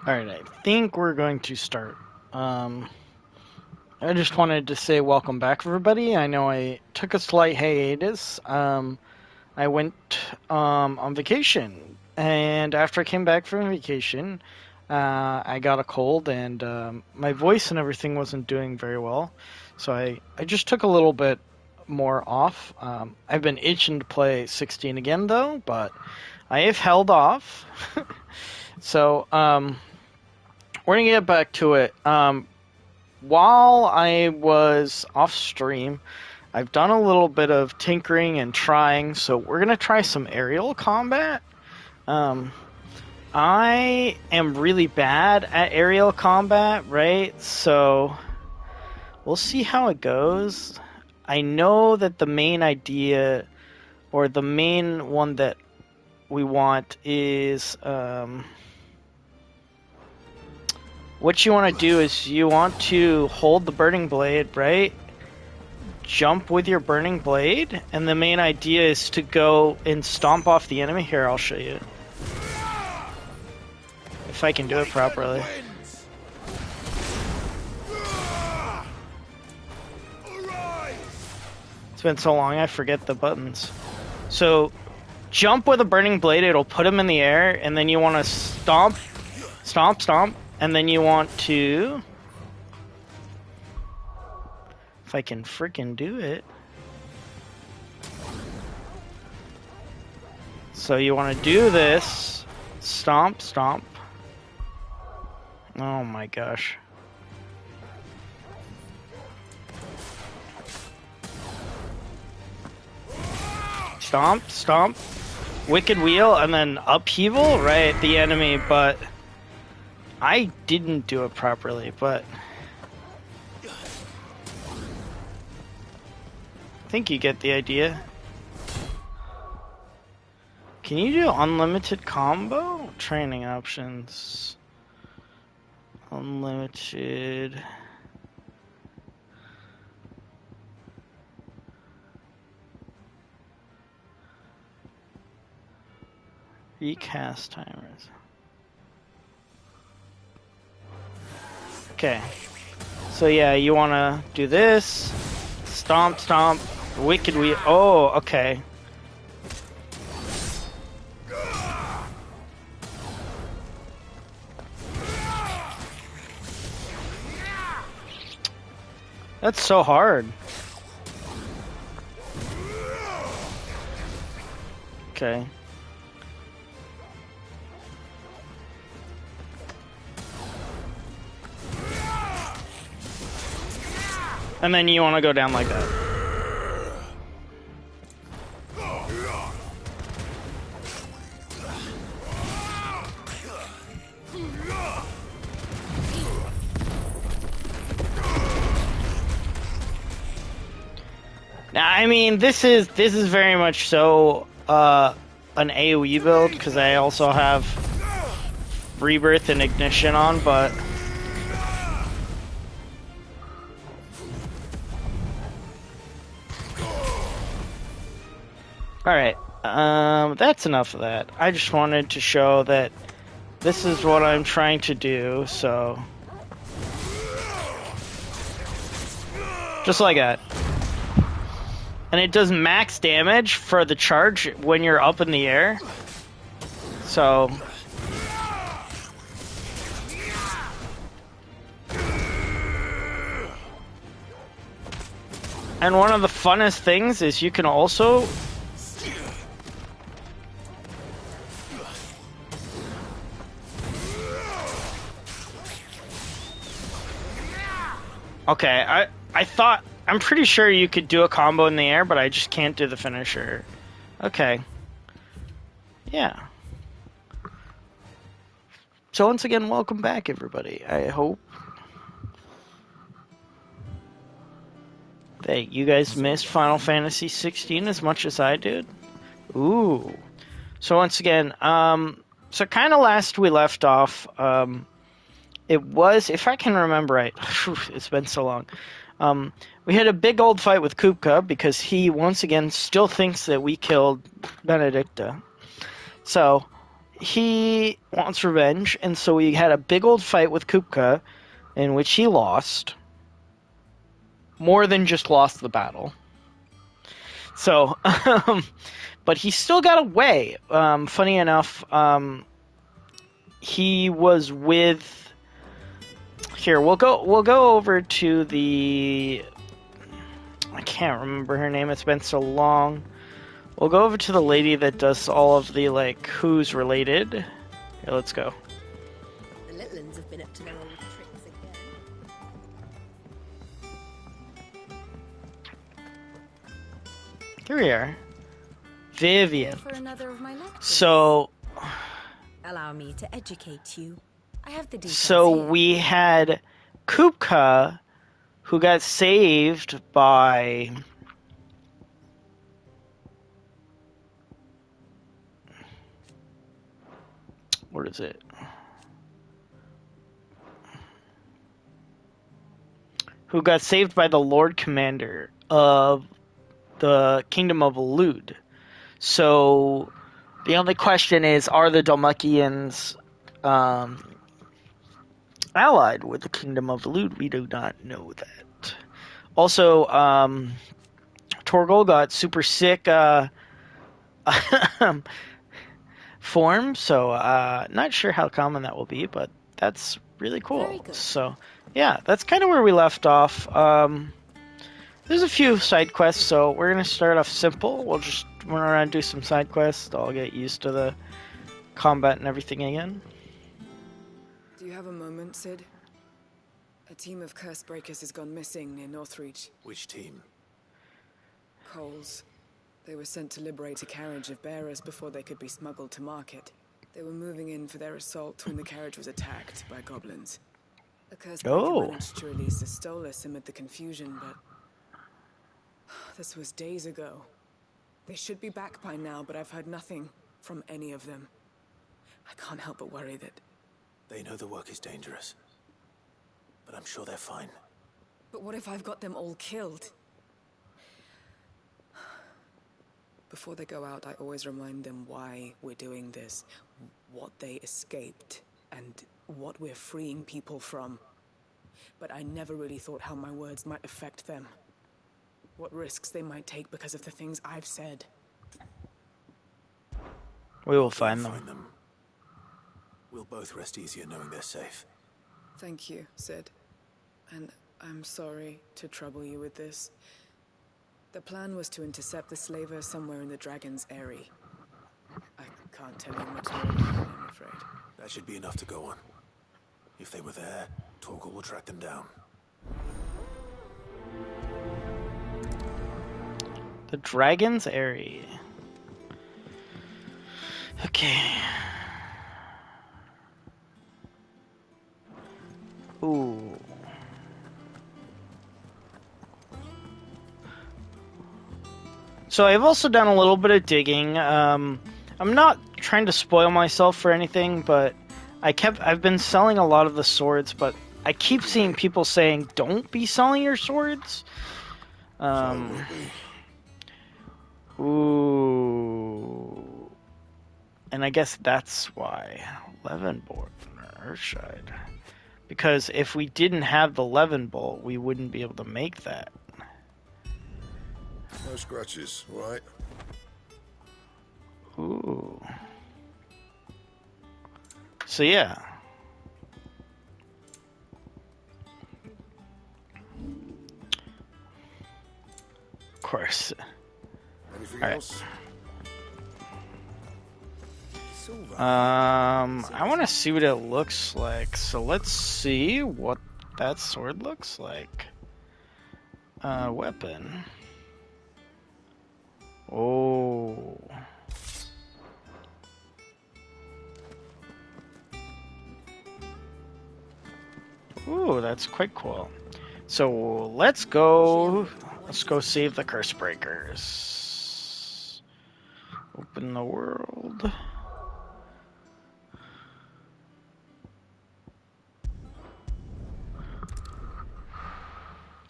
Alright, I think we're going to start. Um, I just wanted to say welcome back, everybody. I know I took a slight hiatus. I went on vacation, and after I came back from vacation, I got a cold, and my voice and everything wasn't doing very well. So I just took a little bit more off. I've been itching to play 16 again, though, but I have held off. So, we're gonna get back to it. While I was off stream, I've done a little bit of tinkering and trying, so we're gonna try some aerial combat. Um, I am really bad at aerial combat, right? So we'll see how it goes. I know that the main idea, or the main one that we want is, what you want to do is you want to hold the burning blade, right? Jump with your burning blade, and the main idea is to go and stomp off the enemy. Here, I'll show you. If I can do it properly. It's been so long, I forget the buttons. So, jump with a burning blade, it'll put him in the air, and then you want to stomp, stomp, stomp, and then you want to... If I can freaking do it. So you want to do this. Stomp, stomp. Oh my gosh. Stomp, stomp. Wicked wheel, and then upheaval right at the enemy, but I didn't do it properly, but I think you get the idea. Can you do unlimited combo? Training options. Unlimited. Recast timers. Okay. So yeah, you want to do this. Stomp, stomp. Wicked wheel. Oh, okay. That's so hard. Okay. And then you want to go down like that. Now, I mean, this is very much so an AoE build, because I also have Rebirth and Ignition on, but alright, that's enough of that. I just wanted to show that this is what I'm trying to do, so... Just like that. And it does max damage for the charge when you're up in the air. So... And one of the funnest things is you can also... Okay, I thought... I'm pretty sure you could do a combo in the air, but I just can't do the finisher. Okay. Yeah. So once again, welcome back, everybody. I hope that you guys missed Final Fantasy 16 as much as I did. Ooh. So once again, so kind of last we left off, it was, if I can remember right, it's been so long, we had a big old fight with Kupka because he, once again, still thinks that we killed Benedicta. So, he wants revenge, and so he had a big old fight with Kupka, in which he lost. More than just lost the battle. So, but he still got away. Funny enough, he was with. Here, we'll go over to the. I can't remember her name. It's been so long. We'll go over to the lady that does all of the like who's related. Here, let's go. The Litlands have been up to their old tricks again. Here we are. Vivian. For another of my lectures. So. Allow me to educate you. I have the details. So here. we had Kupka, who got saved by. What is it? Who got saved by the Lord Commander of the Kingdom of Alud. So the only question is, are the Dhalmekians allied with the Kingdom of Alud? We do not know that. Also, Torgal got super sick form, so not sure how common that will be, but that's really cool. So yeah, that's kind of where we left off. There's a few side quests, so we're gonna start off simple. We'll just run around and do some side quests. I'll get used to the combat and everything again. Do you have a moment, Sid? A team of curse breakers has gone missing near Northreach. Which team? Coles. They were sent to liberate a carriage of bearers before they could be smuggled to market. They were moving in for their assault when the carriage was attacked by goblins. A curse breaker managed to release a Stolas amid the confusion, but this was days ago. They should be back by now, but I've heard nothing from any of them. I can't help but worry that... They know the work is dangerous, but I'm sure they're fine. But what if I've got them all killed? Before they go out, I always remind them why we're doing this, what they escaped, and what we're freeing people from. But I never really thought how my words might affect them. What risks they might take because of the things I've said. We will find them. We'll both rest easier knowing they're safe. Thank you, Sid. And I'm sorry to trouble you with this. The plan was to intercept the slaver somewhere in the Dragon's Eyrie. I can't tell you much more about it, I'm afraid. That should be enough to go on. If they were there, Torgal will track them down. The Dragon's Eyrie. Okay. Ooh. So I've also done a little bit of digging. I'm not trying to spoil myself for anything, but I've been selling a lot of the swords, but I keep seeing people saying, don't be selling your swords. Ooh. And I guess that's why. Leavenborn or Earthshide. Because if we didn't have the Levin Bolt, we wouldn't be able to make that. No scratches, right? Ooh. So yeah. Of course. Anything else? I want to see what it looks like. So let's see what that sword looks like. Weapon. Oh. Ooh, that's quite cool. So let's go save the curse breakers. Open the world.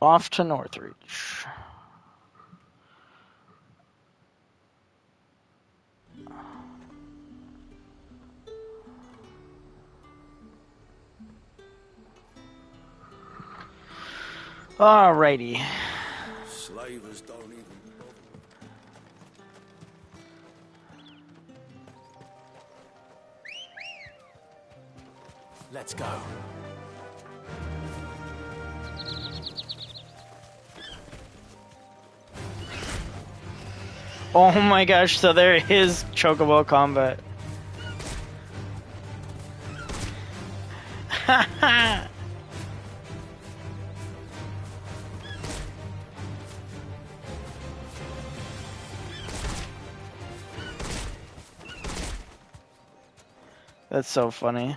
Off to Northreach. Alrighty. Slavers don't even bother. Let's go. Oh my gosh, so there is chocobo combat. That's so funny.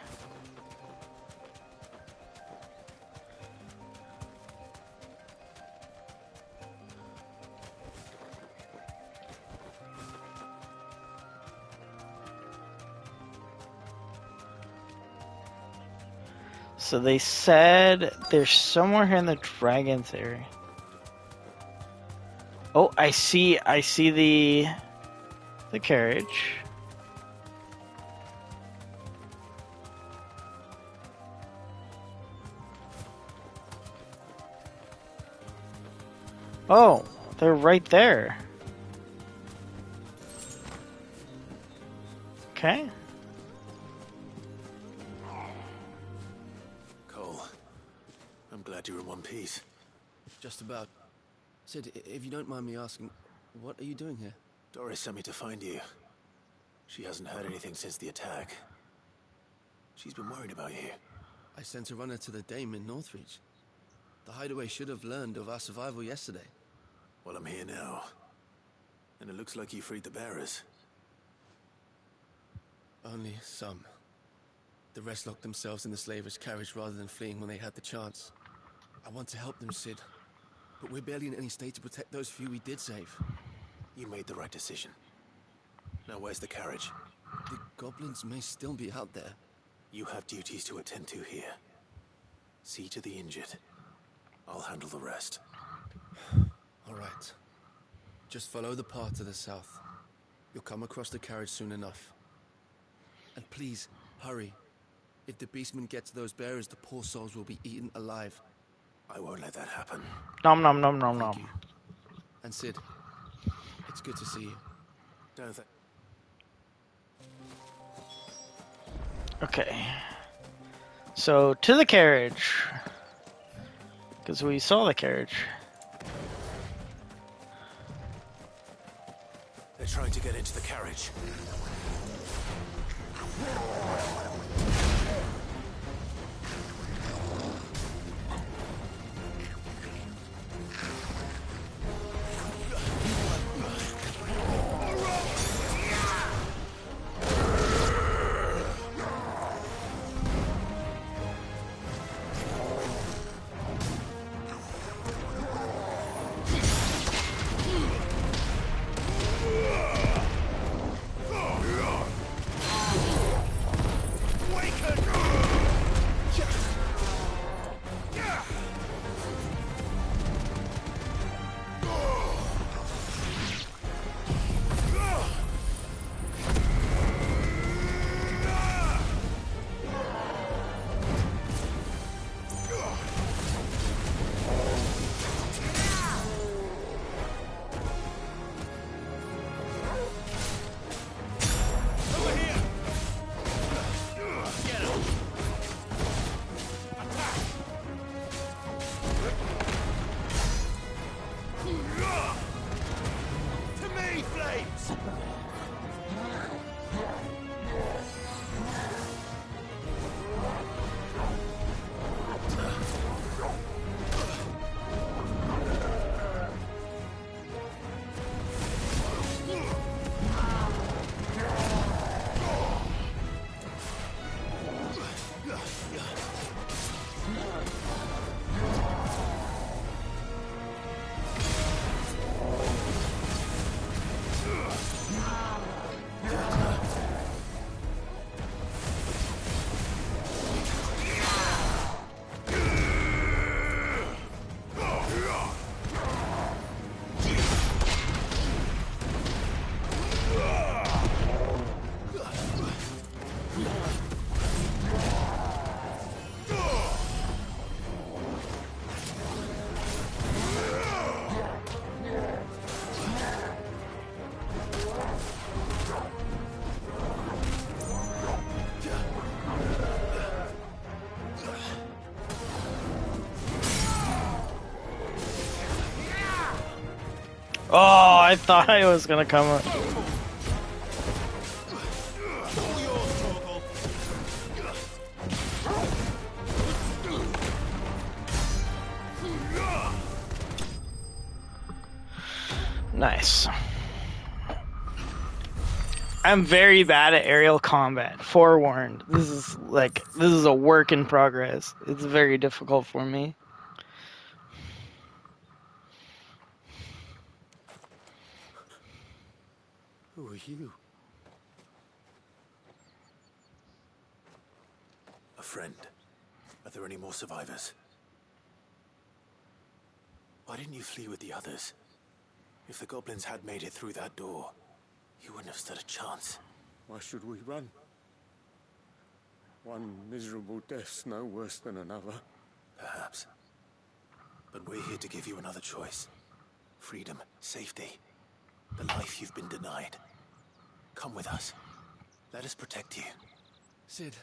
So they said there's somewhere here in the Dragon's area. Oh, I see the carriage. Oh, they're right there. Okay. Cole, I'm glad you're in one piece. Just about. Sid, if you don't mind me asking, what are you doing here? Doris sent me to find you. She hasn't heard anything since the attack. She's been worried about you. I sent a runner to the Dame in Northreach. The hideaway should have learned of our survival yesterday. Well, I'm here now. And it looks like you freed the bearers. Only some. The rest locked themselves in the slaver's carriage rather than fleeing when they had the chance. I want to help them, Sid. But we're barely in any state to protect those few we did save. You made the right decision. Now where's the carriage? The goblins may still be out there. You have duties to attend to here. See to the injured. I'll handle the rest. All right. Just follow the path to the south. You'll come across the carriage soon enough. And please, hurry. If the beastmen get to those bearers, the poor souls will be eaten alive. I won't let that happen. Nom nom nom nom Thank nom. you. And Sid, it's good to see you. Don't think. Okay. So, to the carriage. Because we saw the carriage. They're trying to get into the carriage. Oh, I thought I was gonna come up. Nice. I'm very bad at aerial combat. Forewarned. This is a work in progress. It's very difficult for me. Who are you? A friend. Are there any more survivors? Why didn't you flee with the others? If the goblins had made it through that door, you wouldn't have stood a chance. Why should we run? One miserable death's no worse than another. Perhaps. But we're here to give you another choice. Freedom, safety, the life you've been denied. Come with us. Let us protect you. Sid,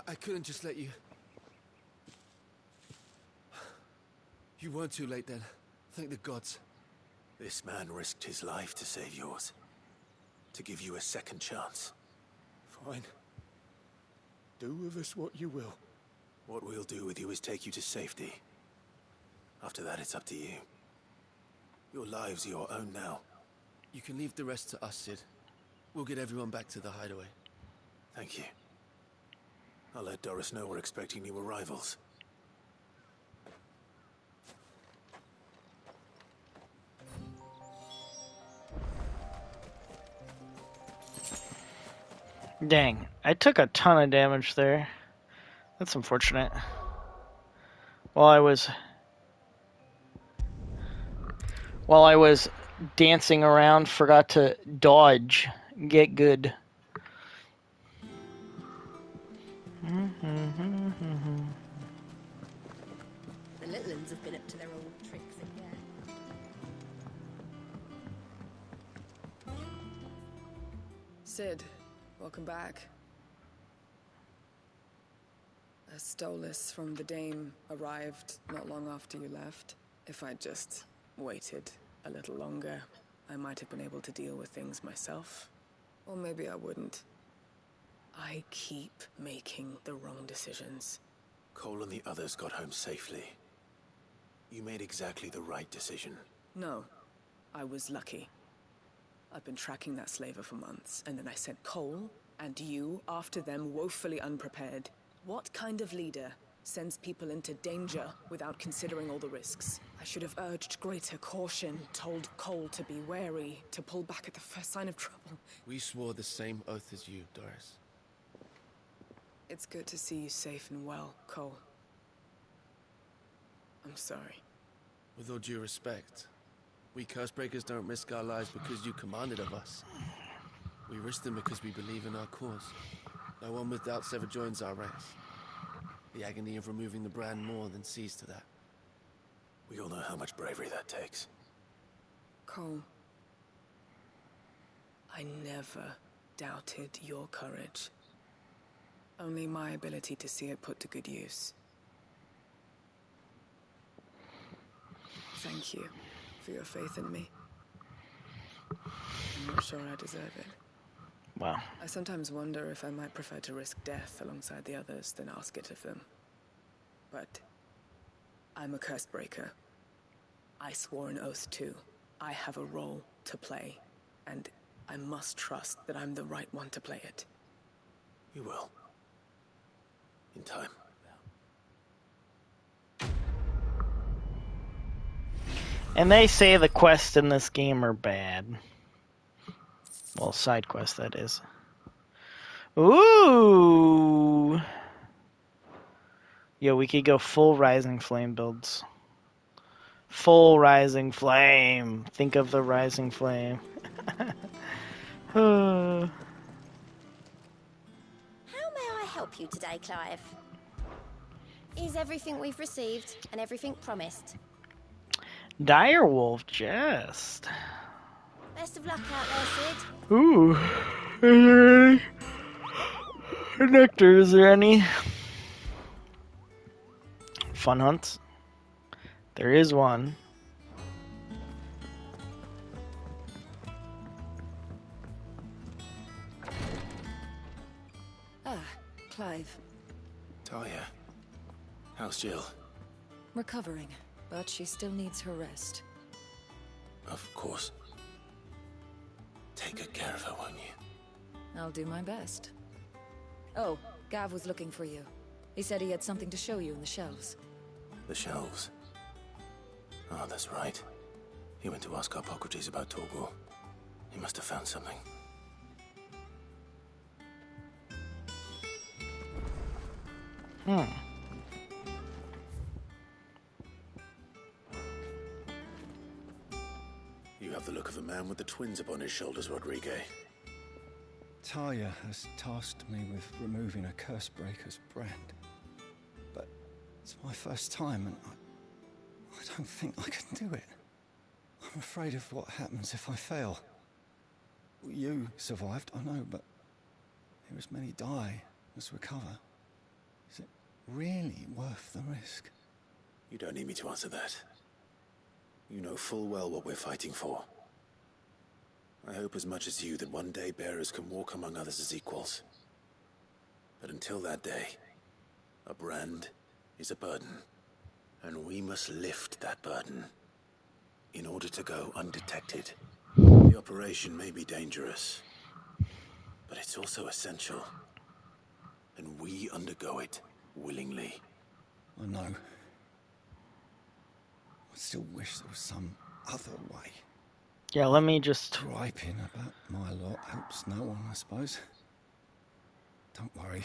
I couldn't just let you... You weren't too late then. Thank the gods. This man risked his life to save yours. To give you a second chance. Fine. Do with us what you will. What we'll do with you is take you to safety. After that, it's up to you. Your lives are your own now. You can leave the rest to us, Sid. We'll get everyone back to the hideaway. Thank you. I'll let Doris know we're expecting new arrivals. Dang, I took a ton of damage there. That's unfortunate. While I was dancing around, forgot to dodge. Get good. The little ones have been up to their old tricks again. Sid, welcome back. A Stolas from the Dame arrived not long after you left. If I'd just waited a little longer, I might have been able to deal with things myself. Or maybe I wouldn't. I keep making the wrong decisions. Cole and the others got home safely. You made exactly the right decision. No, I was lucky. I've been tracking that slaver for months, and then I sent Cole and you after them woefully unprepared. What kind of leader sends people into danger without considering all the risks? I should have urged greater caution, told Cole to be wary, to pull back at the first sign of trouble. We swore the same oath as you, Doris. It's good to see you safe and well, Cole. I'm sorry. With all due respect, we Cursebreakers don't risk our lives because you commanded of us. We risk them because we believe in our cause. No one with doubts ever joins our ranks. The agony of removing the brand more than sees to that. We all know how much bravery that takes. Cole, I never doubted your courage. Only my ability to see it put to good use. Thank you for your faith in me. I'm not sure I deserve it. Wow. I sometimes wonder if I might prefer to risk death alongside the others than ask it of them. But I'm a Cursebreaker. I swore an oath too. I have a role to play, and I must trust that I'm the right one to play it. You will. In time. And they say the quests in this game are bad. Well, side quests, that is. Ooh! Yo, we could go full Rising Flame builds. Full Rising Flame. Think of the Rising Flame. How may I help you today, Clive? Is everything we've received and everything promised? Direwolf Jest. Best of luck out there, Sid. Ooh. Is there any? Nectar, is there any? Fun hunts? There is one. Clive. Talia. How's Jill? Recovering, but she still needs her rest. Of course. Take good care of her, won't you? I'll do my best. Oh, Gav was looking for you. He said he had something to show you in the shelves. The shelves. Oh, that's right. He went to ask Hippocrates about Torgor. He must have found something. You have the look of a man with the twins upon his shoulders, Rodriguez. Talia has tasked me with removing a Cursebreaker's brand. But it's my first time, and I don't think I can do it. I'm afraid of what happens if I fail. You survived, I know, but here as many die as recover. Is it really worth the risk? You don't need me to answer that. You know full well what we're fighting for. I hope as much as you that one day bearers can walk among others as equals. But until that day, a brand is a burden. And we must lift that burden in order to go undetected. The operation may be dangerous, but it's also essential. And we undergo it willingly. I know. I still wish there was some other way. Yeah, let me just... Griping about my lot helps no one, I suppose. Don't worry.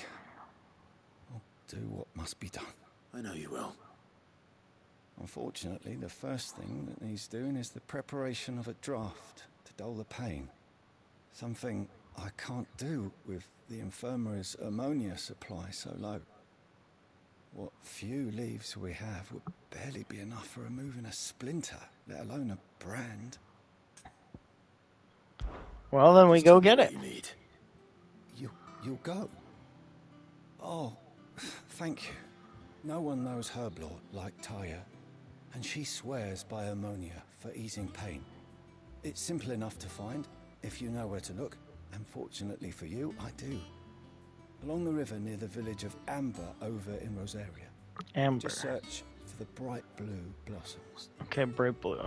I'll do what must be done. I know you will. Unfortunately, the first thing that needs doing is the preparation of a draft to dull the pain. Something I can't do with the infirmary's ammonia supply so low. What few leaves we have would barely be enough for removing a splinter, let alone a brand. Well, then we go get it. You need. You'll go? Oh, thank you. No one knows Herblot like Talia, and she swears by ammonia for easing pain. It's simple enough to find, if you know where to look, and fortunately for you, I do. Along the river near the village of Amber over in Rosaria. Amber. Just search for the bright blue blossoms. Okay, bright blue.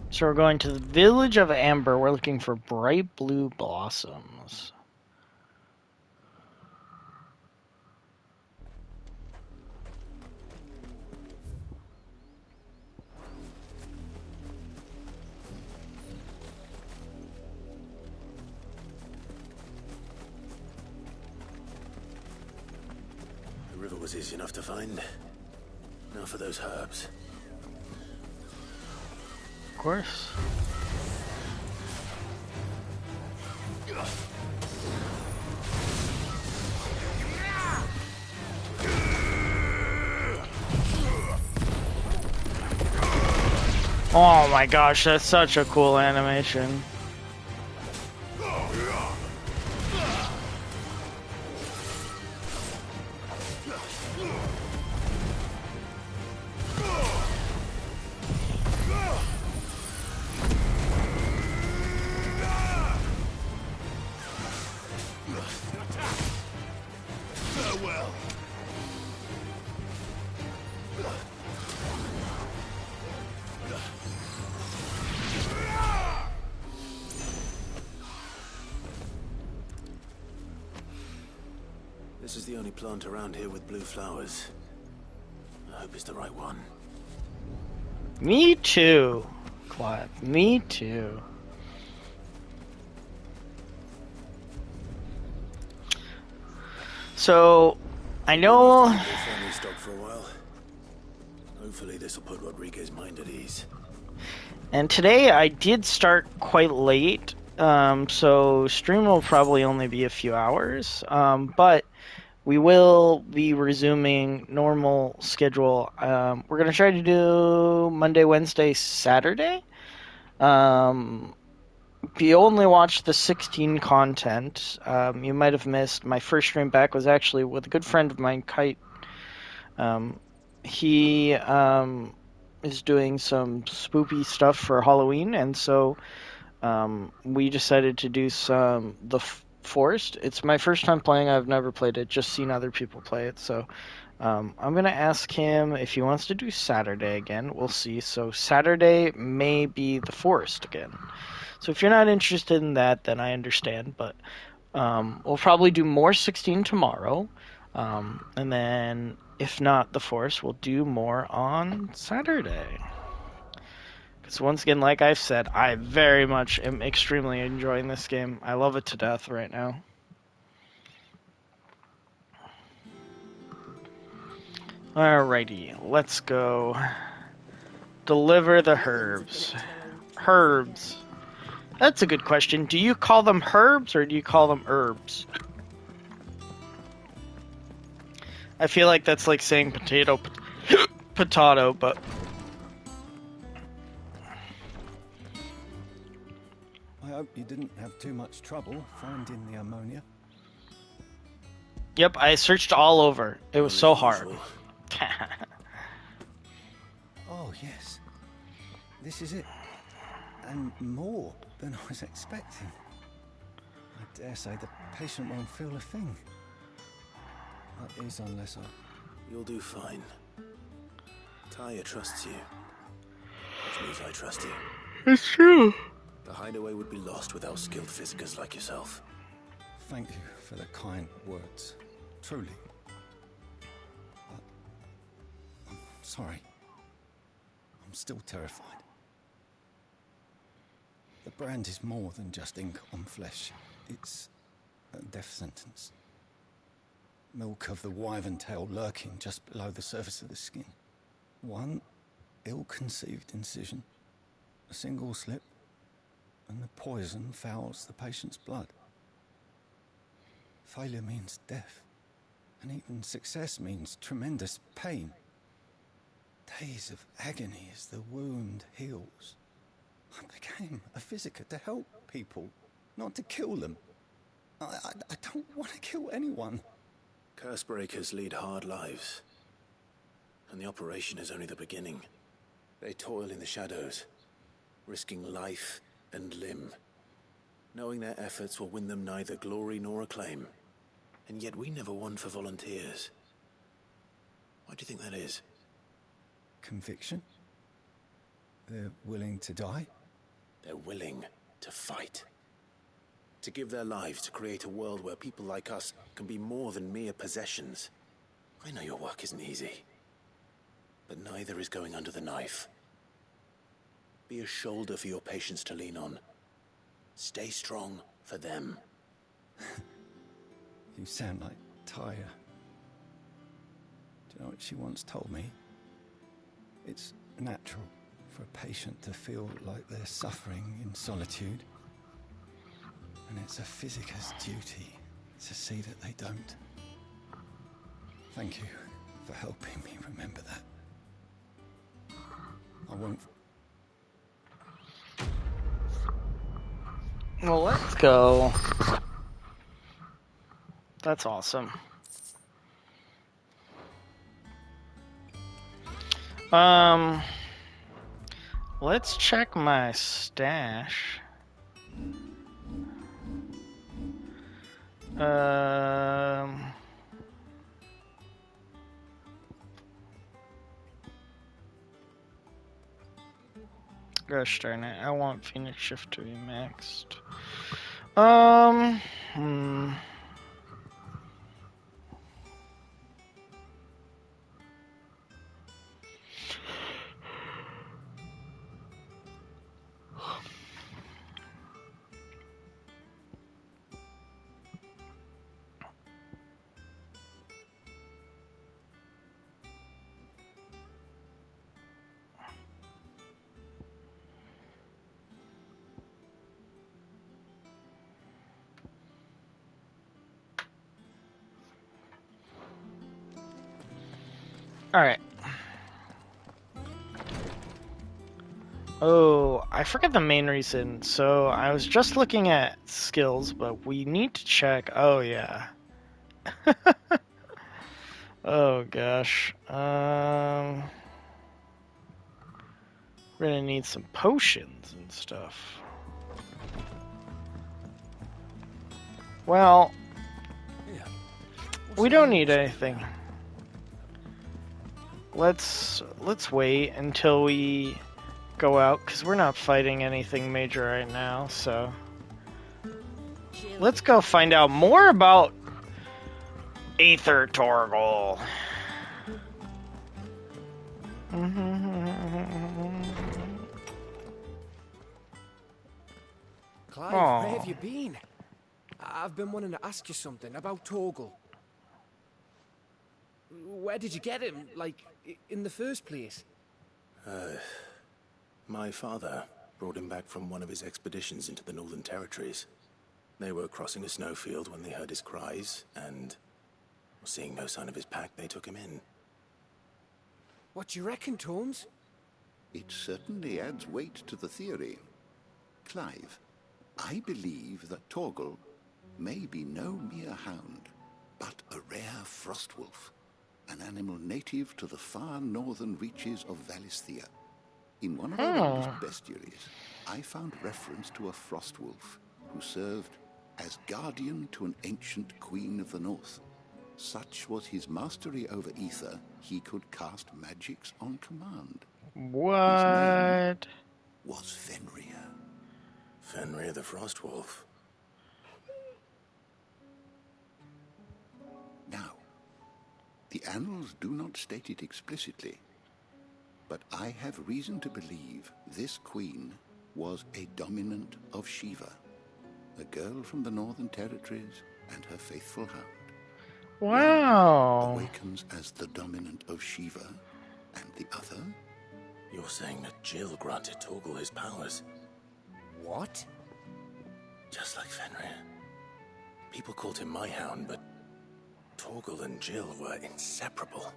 So we're going to the village of Amber. We're looking for bright blue blossoms. The river was easy enough to find. Now for those herbs. Of course. Oh my gosh, that's such a cool animation. This is the only plant around here with blue flowers. I hope it's the right one. Me too, Clive. Me too. So, I know... Family stock for a while. Hopefully this will put Rodriguez's mind at ease. And today I did start quite late, so stream will probably only be a few hours, but we will be resuming normal schedule. We're going to try to do Monday, Wednesday, Saturday. If you only watched the 16 content, you might have missed. My first stream back was actually with a good friend of mine, Kite. He is doing some spoopy stuff for Halloween, and so we decided to do the Forest. It's my first time playing. I've never played it, just seen other people play it. So I'm gonna ask him if he wants to do Saturday again. We'll see. So Saturday may be the Forest again. So if you're not interested in that, then I understand. But we'll probably do more 16 tomorrow, and then if not the Forest, we'll do more on Saturday. Because once again, like I've said, I very much am extremely enjoying this game. I love it to death right now. Alrighty, let's go. Deliver the herbs. Herbs. That's a good question. Do you call them herbs or do you call them herbs? I feel like that's like saying potato, potato, but... I hope you didn't have too much trouble finding the ammonia. Yep, I searched all over. It was so hard. Oh, yes. This is it. And more than I was expecting. I dare say the patient won't feel a thing. That is, unless I... You'll do fine. Taya trusts you. Which means I trust you. It's true. The hideaway would be lost without skilled physicists like yourself. Thank you for the kind words. Truly. But I'm sorry. I'm still terrified. The brand is more than just ink on flesh. It's a death sentence. Milk of the wyvern tail lurking just below the surface of the skin. One ill-conceived incision, a single slip, and the poison fouls the patient's blood. Failure means death, and even success means tremendous pain. Days of agony as the wound heals. I became a physiker to help people, not to kill them. I don't want to kill anyone. Cursebreakers lead hard lives, and the operation is only the beginning. They toil in the shadows, risking life and limb, knowing their efforts will win them neither glory nor acclaim. And yet we never won for volunteers. Why do you think that is? Conviction? They're willing to die? They're willing to fight. To give their lives to create a world where people like us can be more than mere possessions. I know your work isn't easy, but neither is going under the knife. Be a shoulder for your patients to lean on. Stay strong for them. You sound like Taya. Do you know what she once told me? It's natural for a patient to feel like they're suffering in solitude. And it's a physiker's duty to see that they don't. Thank you for helping me remember that. I won't... Well, let's go. That's awesome. Let's check my stash. Gosh darn it, I want Phoenix Shift to be maxed. Alright. Oh, I forget the main reason. So I was just looking at skills, but we need to check. Oh, yeah. Oh gosh. We're gonna need some potions and stuff. Well, Here. we don't need anything. Let's wait until we go out, because we're not fighting anything major right now, so let's go find out more about Aether Torgal. Clive, Aw. where have you been? I've been wanting to ask you something about Torgal. Where did you get him, like, in the first place? My father brought him back from one of his expeditions into the Northern Territories. They were crossing a snowfield when they heard his cries, and seeing no sign of his pack, they took him in. What do you reckon, Tomes? It certainly adds weight to the theory. Clive, I believe that Torgal may be no mere hound, but a rare frostwolf, an animal native to the far northern reaches of Valisthea. In one of our oldest bestiaries, I found reference to a frostwolf who served as guardian to an ancient queen of the north. Such was his mastery over ether, he could cast magics on command. What? Was Fenrir. Fenrir the Frostwolf. Now, the annals do not state it explicitly, but I have reason to believe this queen was a dominant of Shiva, a girl from the Northern Territories and her faithful hound. Wow. One awakens as the dominant of Shiva, and the other? You're saying that Jill granted Torgal his powers? What? Just like Fenrir. People called him my hound, but Torgal and Jill were inseparable.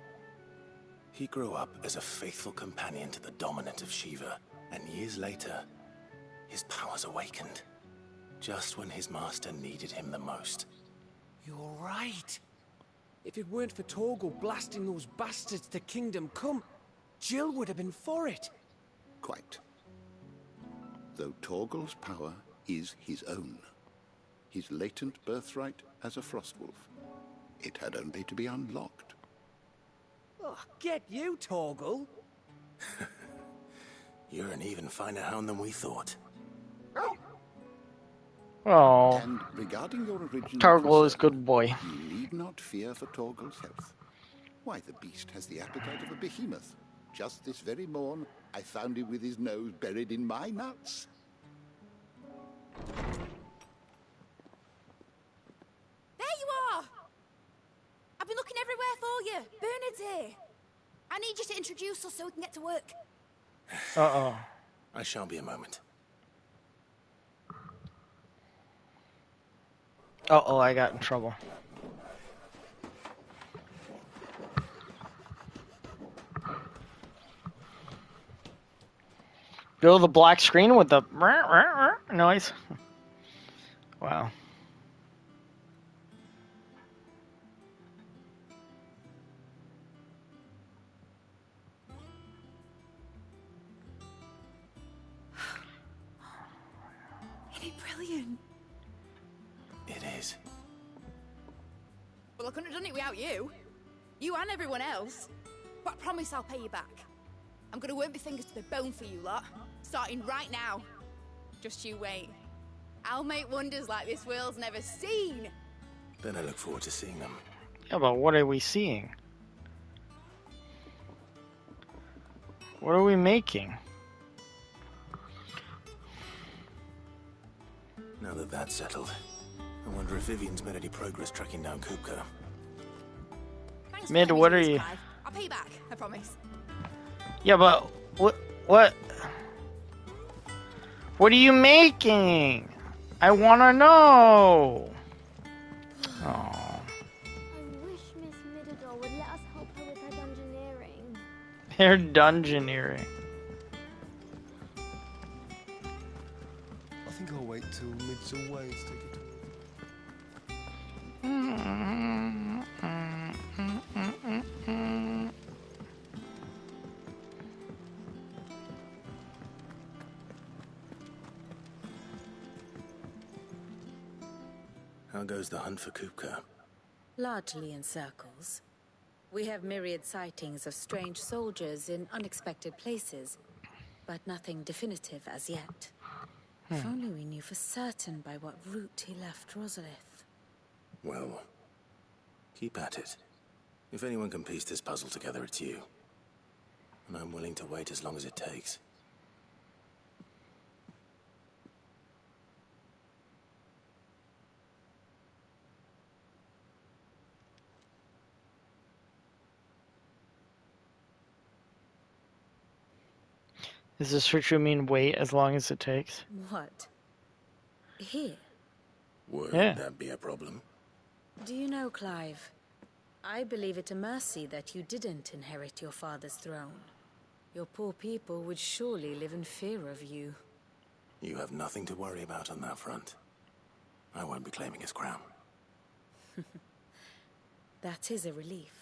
He grew up as a faithful companion to the dominant of Shiva, and years later, his powers awakened. Just when his master needed him the most. You're right. If it weren't for Torgal blasting those bastards to Kingdom Come, Jill would have been for it. Quite. Though Torgal's power is his own, his latent birthright as a Frostwolf, it had only to be unlocked. Oh, get you, Torgal. You're an even finer hound than we thought. Oh, And regarding your original Torgal is concern, good boy. you need not fear for Torgal's health. Why, the beast has the appetite of a behemoth. Just this very morn, I found him with his nose buried in my nuts. There you are! I've been looking everywhere for you. Bernard's here. I need you to introduce us so we can get to work. Uh-oh. I shall be a moment. Uh-oh, I got in trouble. Go the black screen with the noise. Wow. Isn't it brilliant? It is. Well, I couldn't have done it without you. You and everyone else. But I promise I'll pay you back. I'm gonna work my fingers to the bone for you lot. Starting right now. Just you wait. I'll make wonders like this world's never seen. Then I look forward to seeing them. Yeah, but what are we seeing? What are we making? Now that that's settled, I wonder if Vivian's made any progress tracking down Kupka. Thanks for Mid, letting me what do are this, you? Clive. I'll pay you back, I promise. Yeah, but what? What are you making? I want to know. Oh. I wish Miss Midador would let us help her with her dungeoneering. They're dungeoneering. I think I'll wait till Mid's away to take it. How goes the hunt for Kupka? Largely in circles. We have myriad sightings of strange soldiers in unexpected places, but nothing definitive as yet. If only we knew for certain by what route he left Rosalith. Well, keep at it. If anyone can piece this puzzle together, it's you. And I'm willing to wait as long as it takes. Does this for mean wait as long as it takes? What? Here? Would Yeah. that be a problem? Do you know, Clive? I believe it a mercy that you didn't inherit your father's throne. Your poor people would surely live in fear of you. You have nothing to worry about on that front. I won't be claiming his crown. That is a relief.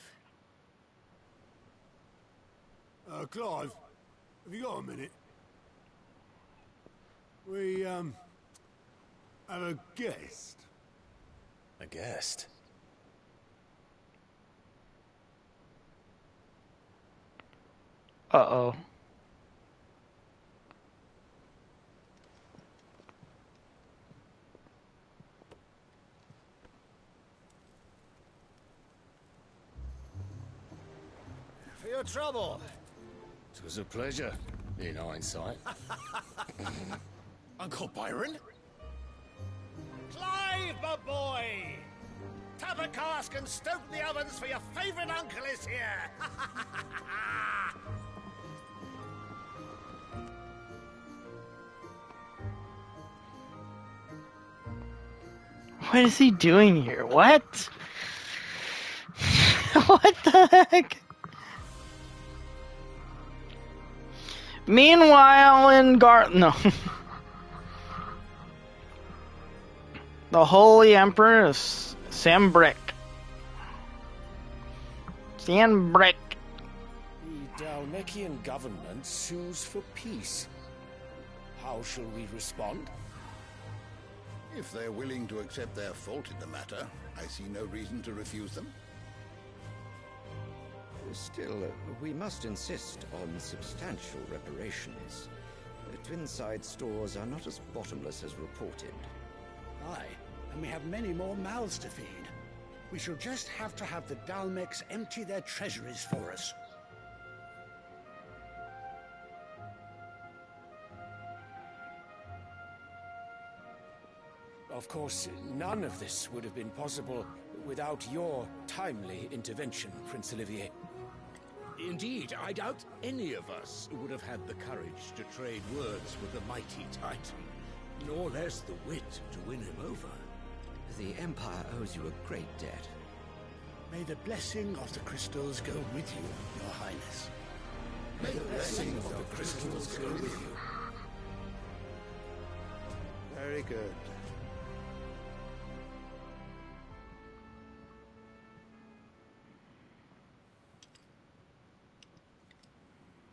Clive, have you got a minute? We, have a guest. A guest? Uh-oh. For your trouble. It was a pleasure, in hindsight. Uncle Byron? Clive, my boy! Tap a cask and stoke the ovens, for your favorite uncle is here! What is he doing here? What? What the heck? Meanwhile, in no. The Holy Emperor is Sambrick. Sambrick. The Dalmekian government sues for peace. How shall we respond? If they're willing to accept their fault in the matter, I see no reason to refuse them. Still, we must insist on substantial reparations. Twinside stores are not as bottomless as reported. Aye, and we have many more mouths to feed. We shall just have to have the Dalmecs empty their treasuries for us. Of course, none of this would have been possible without your timely intervention, Prince Olivier. Indeed, I doubt any of us would have had the courage to trade words with the mighty Titan, nor less the wit to win him over. The Empire owes you a great debt. May the blessing of the crystals go with you, Your Highness. May the blessing of the crystals go with you. Very good.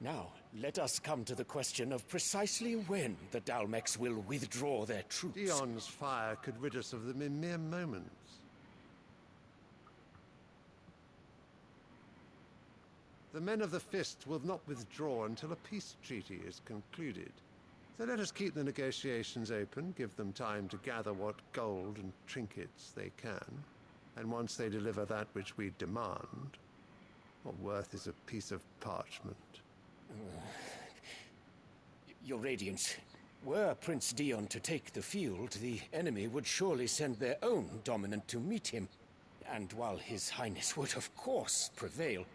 Now, let us come to the question of precisely when the Dalmecs will withdraw their troops. Dion's fire could rid us of them in mere moments. The men of the Fist will not withdraw until a peace treaty is concluded. So let us keep the negotiations open, give them time to gather what gold and trinkets they can, and once they deliver that which we demand, what worth is a piece of parchment? Your Radiance, were Prince Dion to take the field, the enemy would surely send their own dominant to meet him. And while His Highness would of course prevail,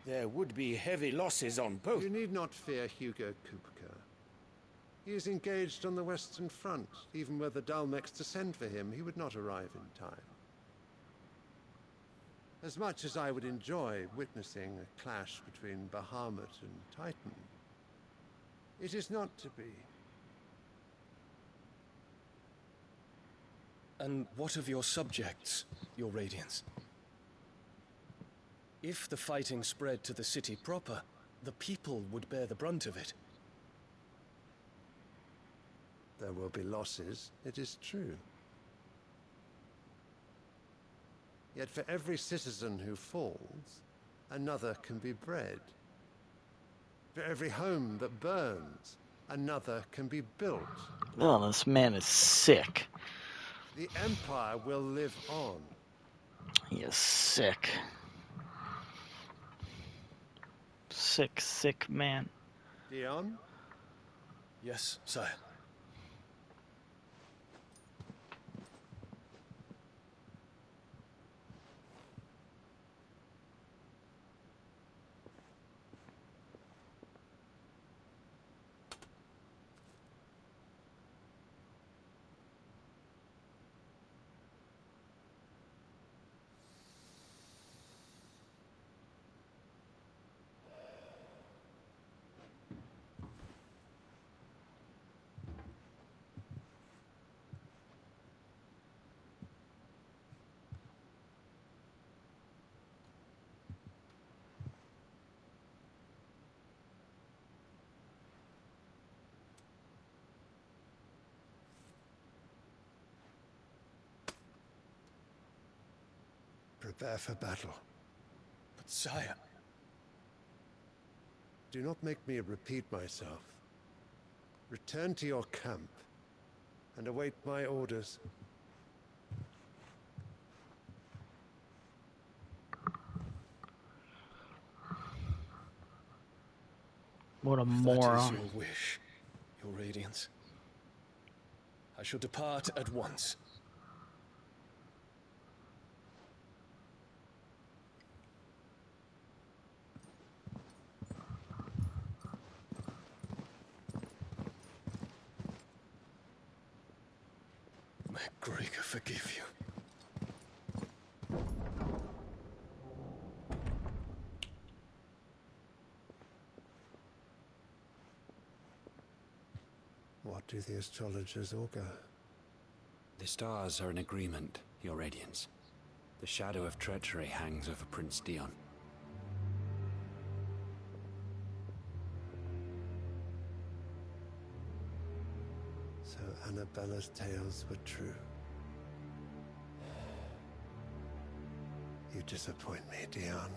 there would be heavy losses on both. You need not fear Hugo Kupka. He is engaged on the Western Front. Even were the Dalmecs to send for him, he would not arrive in time. As much as I would enjoy witnessing a clash between Bahamut and Titan, it is not to be. And what of your subjects, Your Radiance? If the fighting spread to the city proper, the people would bear the brunt of it. There will be losses, it is true. Yet for every citizen who falls, another can be bred. For every home that burns, another can be built. Oh, this man is sick. The Empire will live on. He is sick. Sick, sick man. Dion? Yes, sire. Prepare for battle. But sire... Do not make me repeat myself. Return to your camp and await my orders. What a If moron. that is your wish, your radiance, I shall depart at once. May Gregor forgive you. What do the astrologers augur? The stars are in agreement, Your Radiance. The shadow of treachery hangs over Prince Dion. So Annabella's tales were true. You disappoint me, Dion.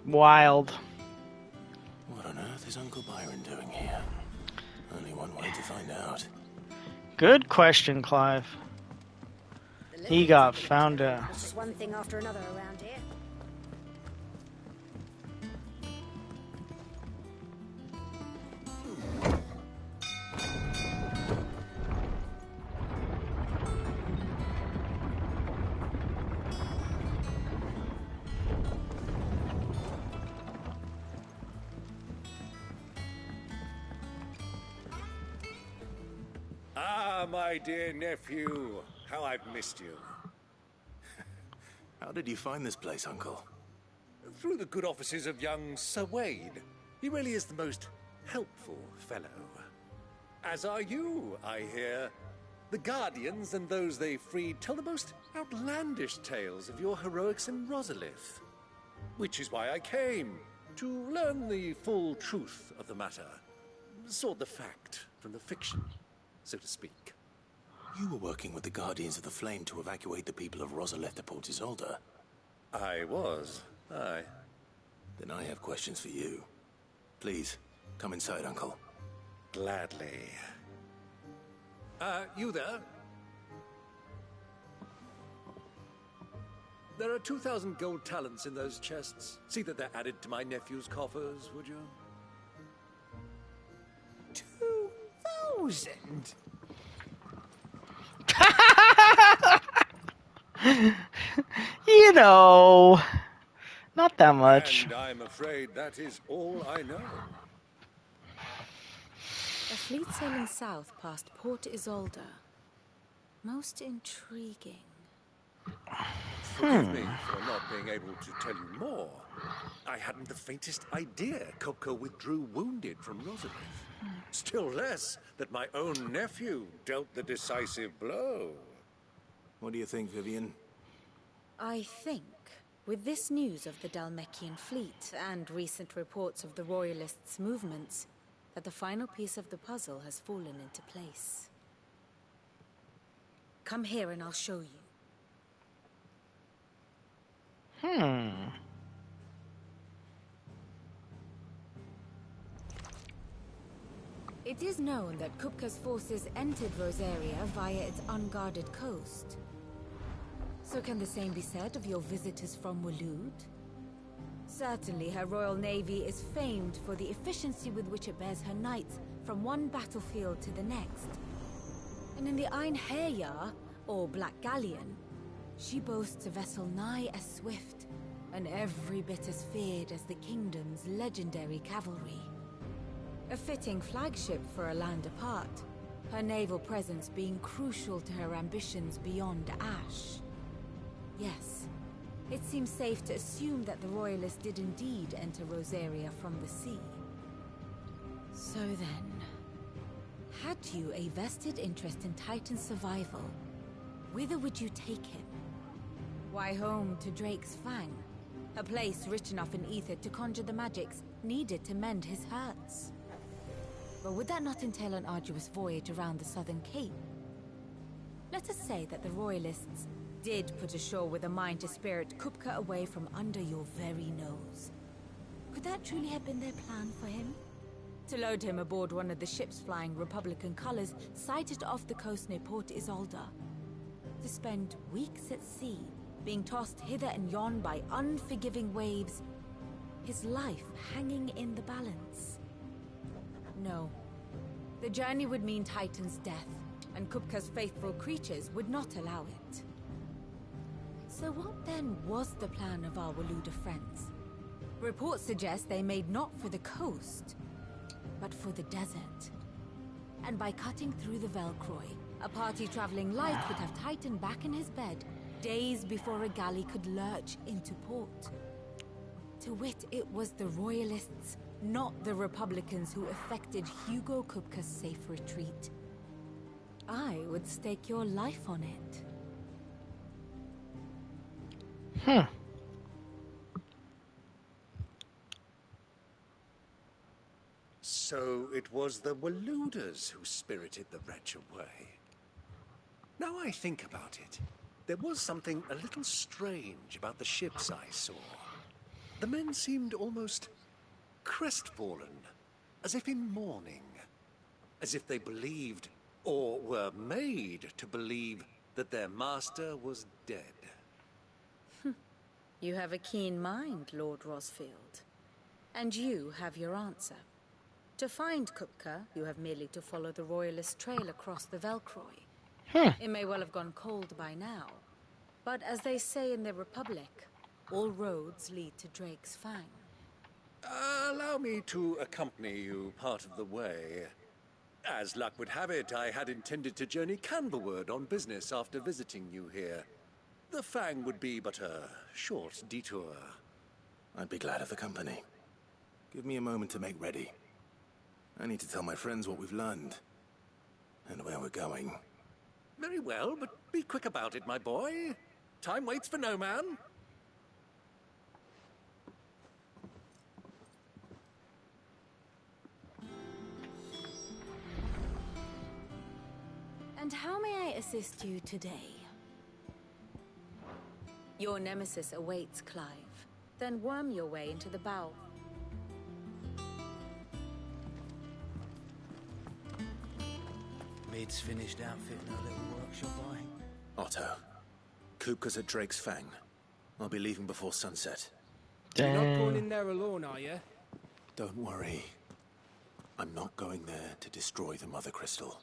Wild. What on earth is Uncle Byron doing here? Only one way to find out. Good question, Clive. He got found out. It's just one thing after another around here. Ah, my dear nephew. How I've missed you. How did you find this place, Uncle? Through the good offices of young Sir Wade. He really is the most helpful fellow. As are you, I hear. The Guardians and those they freed tell the most outlandish tales of your heroics in Rosalith. Which is why I came, to learn the full truth of the matter. Sort the fact from the fiction, so to speak. You were working with the Guardians of the Flame to evacuate the people of Rosalith to Port Isolde. I was, aye. Then I have questions for you. Please, come inside, Uncle. Gladly. You there? There are 2,000 gold talents in those chests. See that they're added to my nephew's coffers, would you? 2,000? You know, not that much. And I'm afraid that is all I know. A fleet sailing south past Port Isolde. Most intriguing. Forgive me for not being able to tell you more. I hadn't the faintest idea Coco withdrew wounded from Rosalith. Still less that my own nephew dealt the decisive blow. What do you think, Vivian? I think, with this news of the Dalmekian fleet and recent reports of the Royalists' movements, that the final piece of the puzzle has fallen into place. Come here and I'll show you. It is known that Kupka's forces entered Rosaria via its unguarded coast. So can the same be said of your visitors from Waloed? Certainly her Royal Navy is famed for the efficiency with which it bears her knights from one battlefield to the next. And in the Einherjar, or Black Galleon, she boasts a vessel nigh as swift, and every bit as feared as the kingdom's legendary cavalry. A fitting flagship for a land apart, her naval presence being crucial to her ambitions beyond Ash. Yes, it seems safe to assume that the Royalists did indeed enter Rosaria from the sea. So then, had you a vested interest in Titan's survival, whither would you take him? Why, home to Drake's Fang, a place rich enough in ether to conjure the magics needed to mend his hurts. But would that not entail an arduous voyage around the southern cape? Let us say that the Royalists did put ashore with a mind to spirit Kupka away from under your very nose. Could that truly have been their plan for him? To load him aboard one of the ships flying Republican colors sighted off the coast near Port Isolde? To spend weeks at sea, being tossed hither and yon by unforgiving waves, his life hanging in the balance? No. The journey would mean Titan's death, and Kupka's faithful creatures would not allow it. So what then was the plan of our Waluda friends? Reports suggest they made not for the coast, but for the desert. And by cutting through the Velcroy, a party traveling light would have Titan back in his bed days before a galley could lurch into port. To wit, it was the Royalists, not the Republicans, who effected Hugo Kupka's safe retreat. I would stake your life on it. So it was the Waluders who spirited the wretch away. Now I think about it, there was something a little strange about the ships I saw. The men seemed almost crestfallen, as if in mourning, as if they believed, or were made to believe, that their master was dead. You have a keen mind, Lord Rosfield. And you have your answer. To find Kupka, you have merely to follow the Royalist trail across the Velcroy. It may well have gone cold by now, but as they say in the Republic, all roads lead to Drake's Fang. Allow me to accompany you part of the way. As luck would have it, I had intended to journey Candlewood on business after visiting you here. The Fang would be but a short detour. I'd be glad of the company. Give me a moment to make ready. I need to tell my friends what we've learned, and where we're going. Very well, but be quick about it, my boy. Time waits for no man. And how may I assist you today? Your nemesis awaits, Clive. Then worm your way into the bow. Maid's finished outfitting her little workshop, Otto, Kupka's at Drake's Fang. I'll be leaving before sunset. You're not going in there alone, are you? Don't worry. I'm not going there to destroy the Mother Crystal.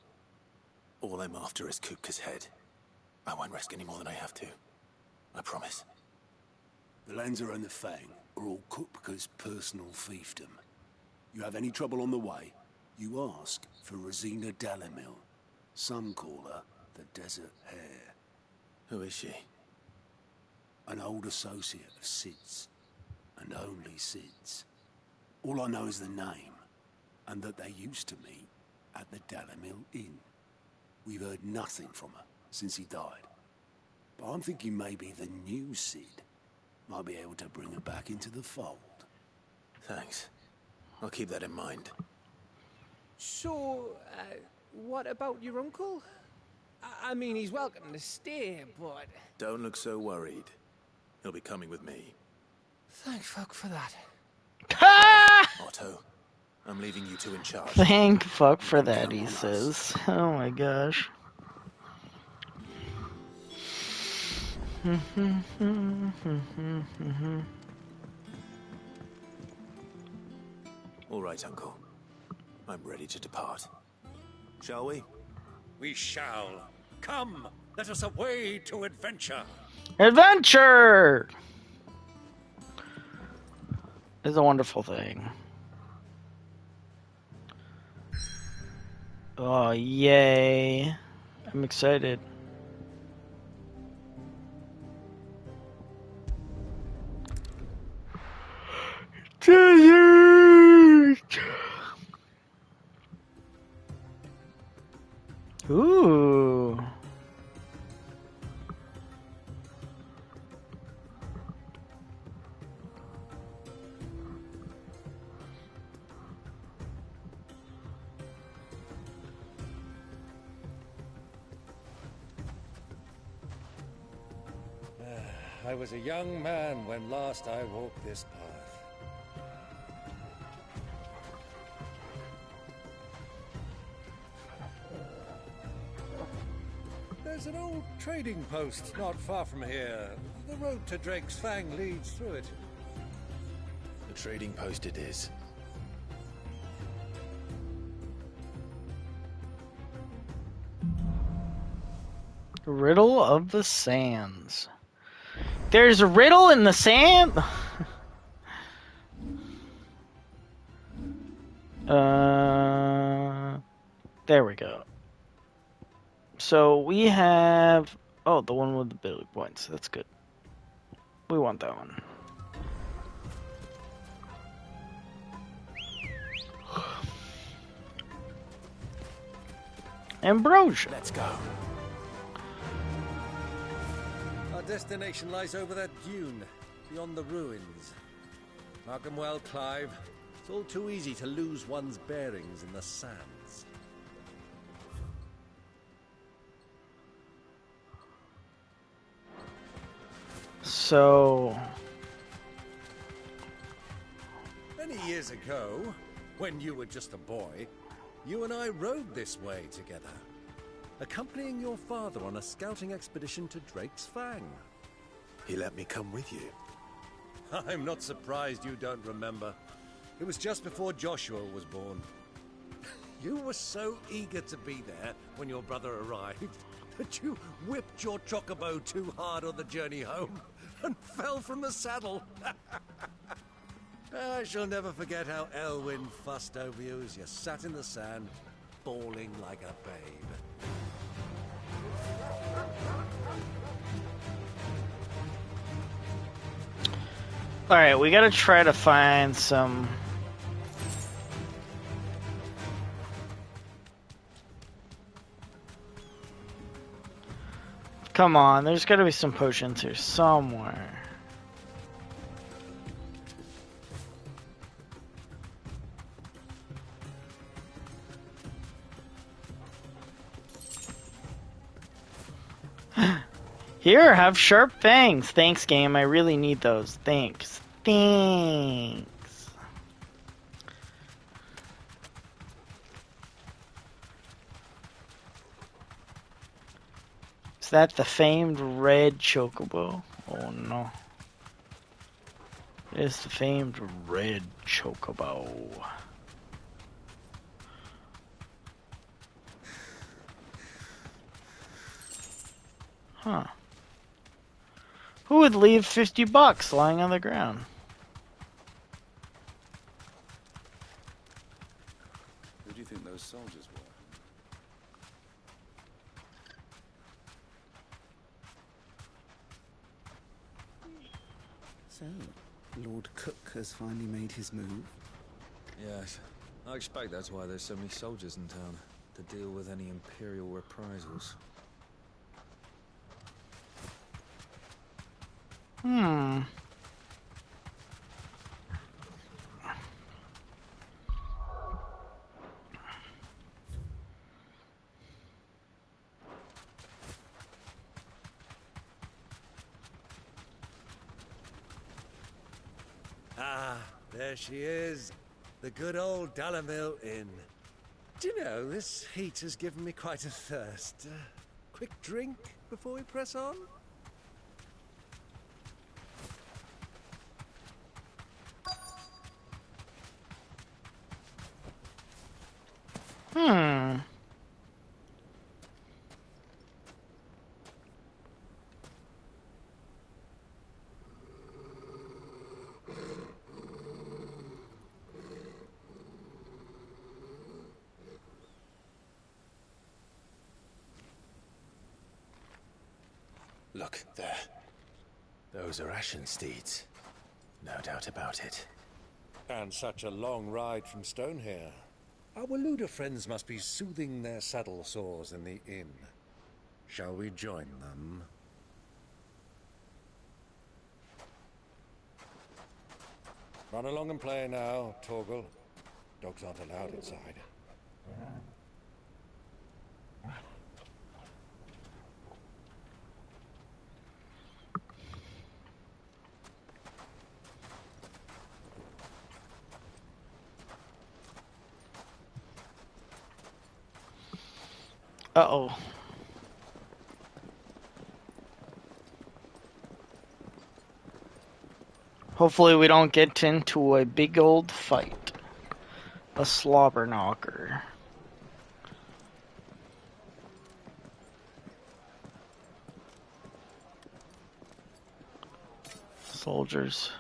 All I'm after is Kupka's head. I won't risk any more than I have to. I promise. The Lancer and the Fang are all Kupka's personal fiefdom. You have any trouble on the way, you ask for Rosina Dalimil. Some call her the Desert Hare. Who is she? An old associate of Sid's, and only Sid's. All I know is the name, and that they used to meet at the Dalimil Inn. We've heard nothing from her since he died. but I'm thinking maybe the new Sid might be able to bring her back into the fold. Thanks. I'll keep that in mind. So, what about your uncle? I mean, he's welcome to stay, but... Don't look so worried. He'll be coming with me. Thank fuck for that. Otto, I'm leaving you two in charge. Thank fuck for that, he says. Oh my gosh. All right, Uncle. I'm ready to depart. Shall we? We shall. Come, let us away to adventure. Adventure is a wonderful thing. Oh, yay. I'm excited. Desert! Ooh. I was a young man when last I walked this path. There's an old trading post not far from here. The road to Drake's Fang leads through it. The trading post it is. Riddle of the Sands. There's a riddle in the sand? There we go. So we have... Oh, the one with the billy points. That's good. We want that one. Ambrosia. Let's go. Our destination lies over that dune, beyond the ruins. Mark 'em well, Clive. It's all too easy to lose one's bearings in the sands. So... Many years ago, when you were just a boy, you and I rode this way together, accompanying your father on a scouting expedition to Drake's Fang. He let me come with you. I'm not surprised you don't remember. It was just before Joshua was born. You were so eager to be there when your brother arrived that you whipped your chocobo too hard on the journey home and fell from the saddle. I shall never forget how Elwyn fussed over you as you sat in the sand, bawling like a babe. Alright, we gotta try to find some... Come on, there's gotta be some potions here somewhere. Here, have sharp fangs. Thanks, game. I really need those. Thanks. Thanks. Is that the famed red chocobo? Oh no. It is the famed red chocobo. Huh. Who would leave $50 lying on the ground? Who do you think those soldiers were? So, Lord Cook has finally made his move? Yes. I expect that's why there's so many soldiers in town, to deal with any Imperial reprisals. Hmm. Ah, there she is. The good old Dalamil Inn. Do you know, this heat has given me quite a thirst. Quick drink before we press on? Hmm. Look, there. Those are Ashen steeds. No doubt about it. And such a long ride from Stonehere. Our Waluda friends must be soothing their saddle sores in the inn. Shall we join them? Run along and play now, Torgal. Dogs aren't allowed inside. Uh-oh. Hopefully we don't get into a big old fight. A slobber knocker. Soldiers.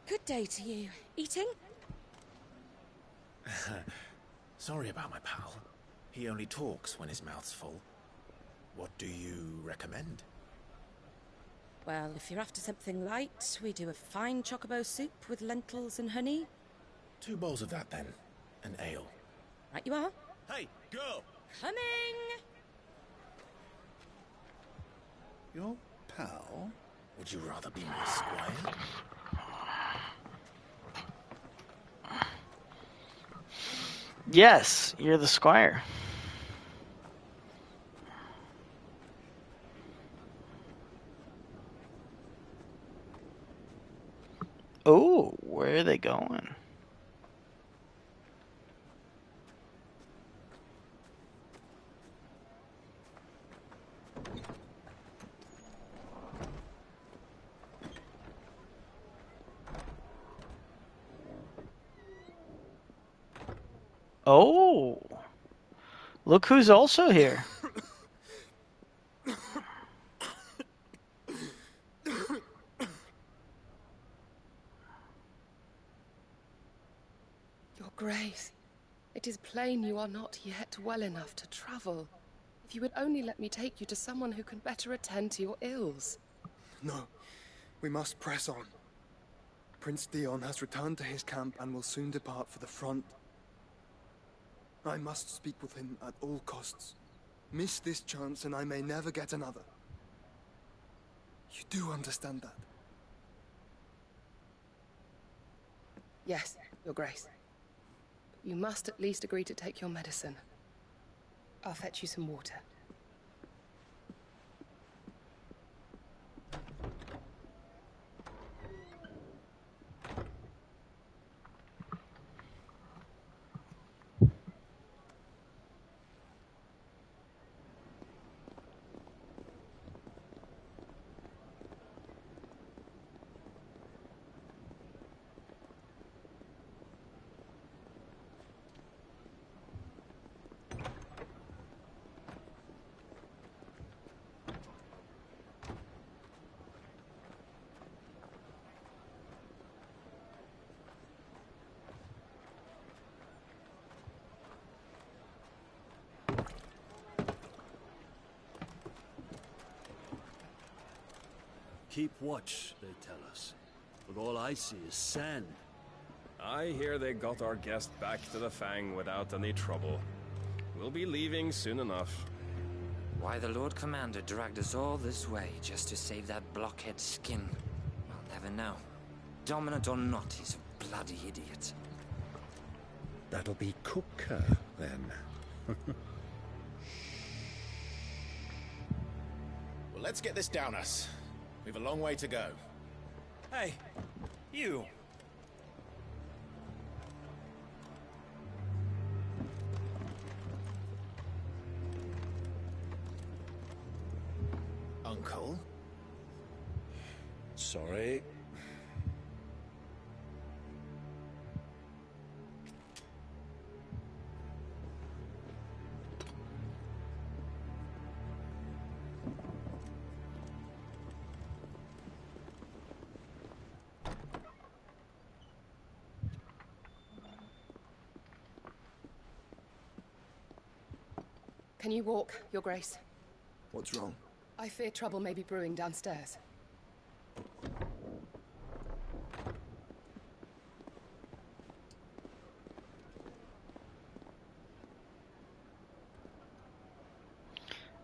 Good day to you. Eating? Sorry about my pal. He only talks when his mouth's full. What do you recommend? Well, if you're after something light, we do a fine chocobo soup with lentils and honey. 2 bowls of that, then. An ale. Right you are. Hey, girl! Coming! Your pal? Would you rather be my squire? Yes, you're the squire. Oh, where are they going? Oh, look who's also here. Your Grace, it is plain you are not yet well enough to travel. If you would only let me take you to someone who can better attend to your ills. No, we must press on. Prince Dion has returned to his camp and will soon depart for the front. I must speak with him at all costs. Miss this chance and I may never get another. You do understand that? Yes, Your Grace. You must at least agree to take your medicine. I'll fetch you some water. Keep watch, they tell us. But all I see is sand, I hear they got our guest back to the Fang without any trouble. We'll be leaving soon enough. Why the Lord Commander dragged us all this way just to save that blockhead skin, I'll never know. Dominant or not, he's a bloody idiot. That'll be Cooker, then. Well, let's get this down us. We've a long way to go. Hey, you. Uncle? Sorry. Can you walk, Your Grace? What's wrong? I fear trouble may be brewing downstairs.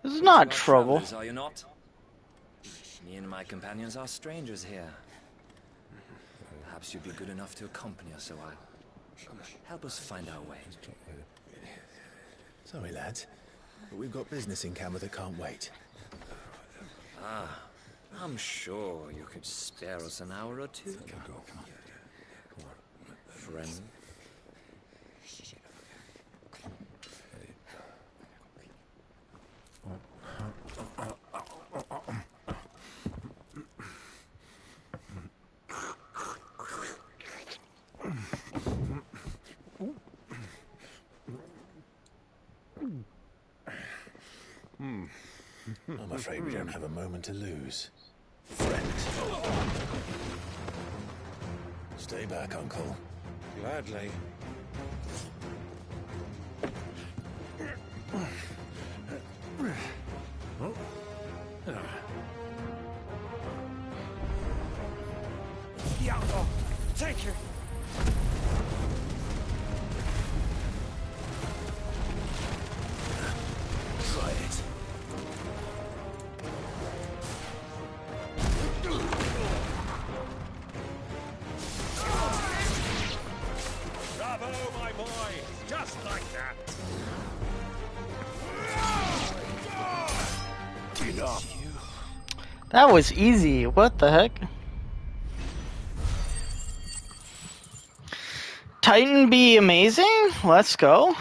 This is not You are trouble. travelers, are you not? Me and my companions are strangers here. Perhaps you'd be good enough to accompany us a while. Help us find our way. Sorry, lads, but we've got business in camera that can't wait. Ah, I'm sure you could spare us an hour or two. Friend. I'm afraid we don't have a moment to lose. Friend. Stay back, Uncle. Gladly. Yeah, take it. Try it. Bravo, my boy! Just like that! Enough. That was easy. What the heck? Titan be amazing? Let's go.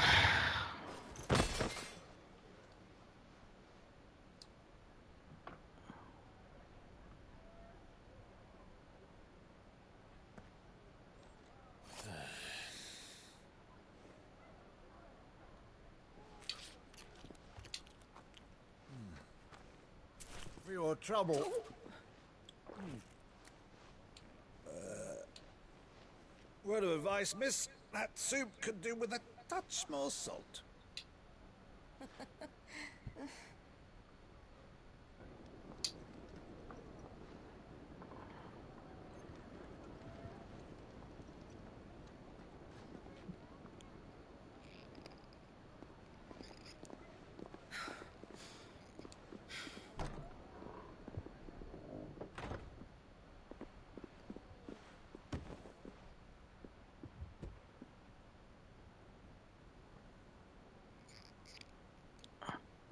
For your trouble. Word of advice, miss. That soup could do with a touch more salt.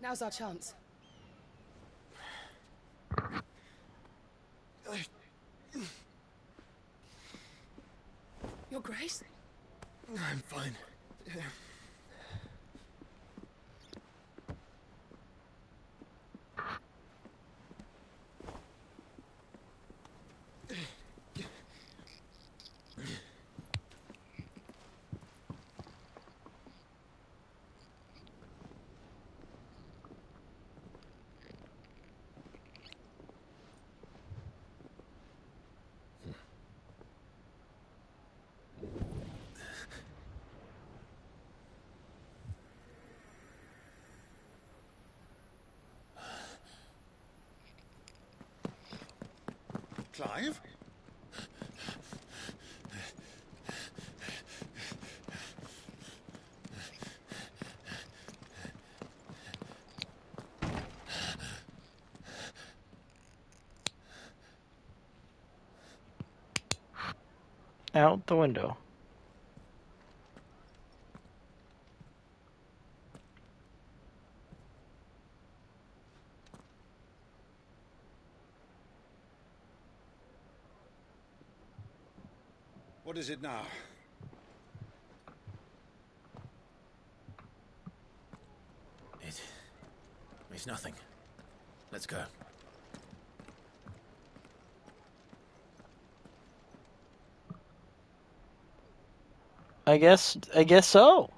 Now's our chance. Your Grace? I'm fine. Clive? Out the window. What is it now? It's nothing. Let's go. I guess so.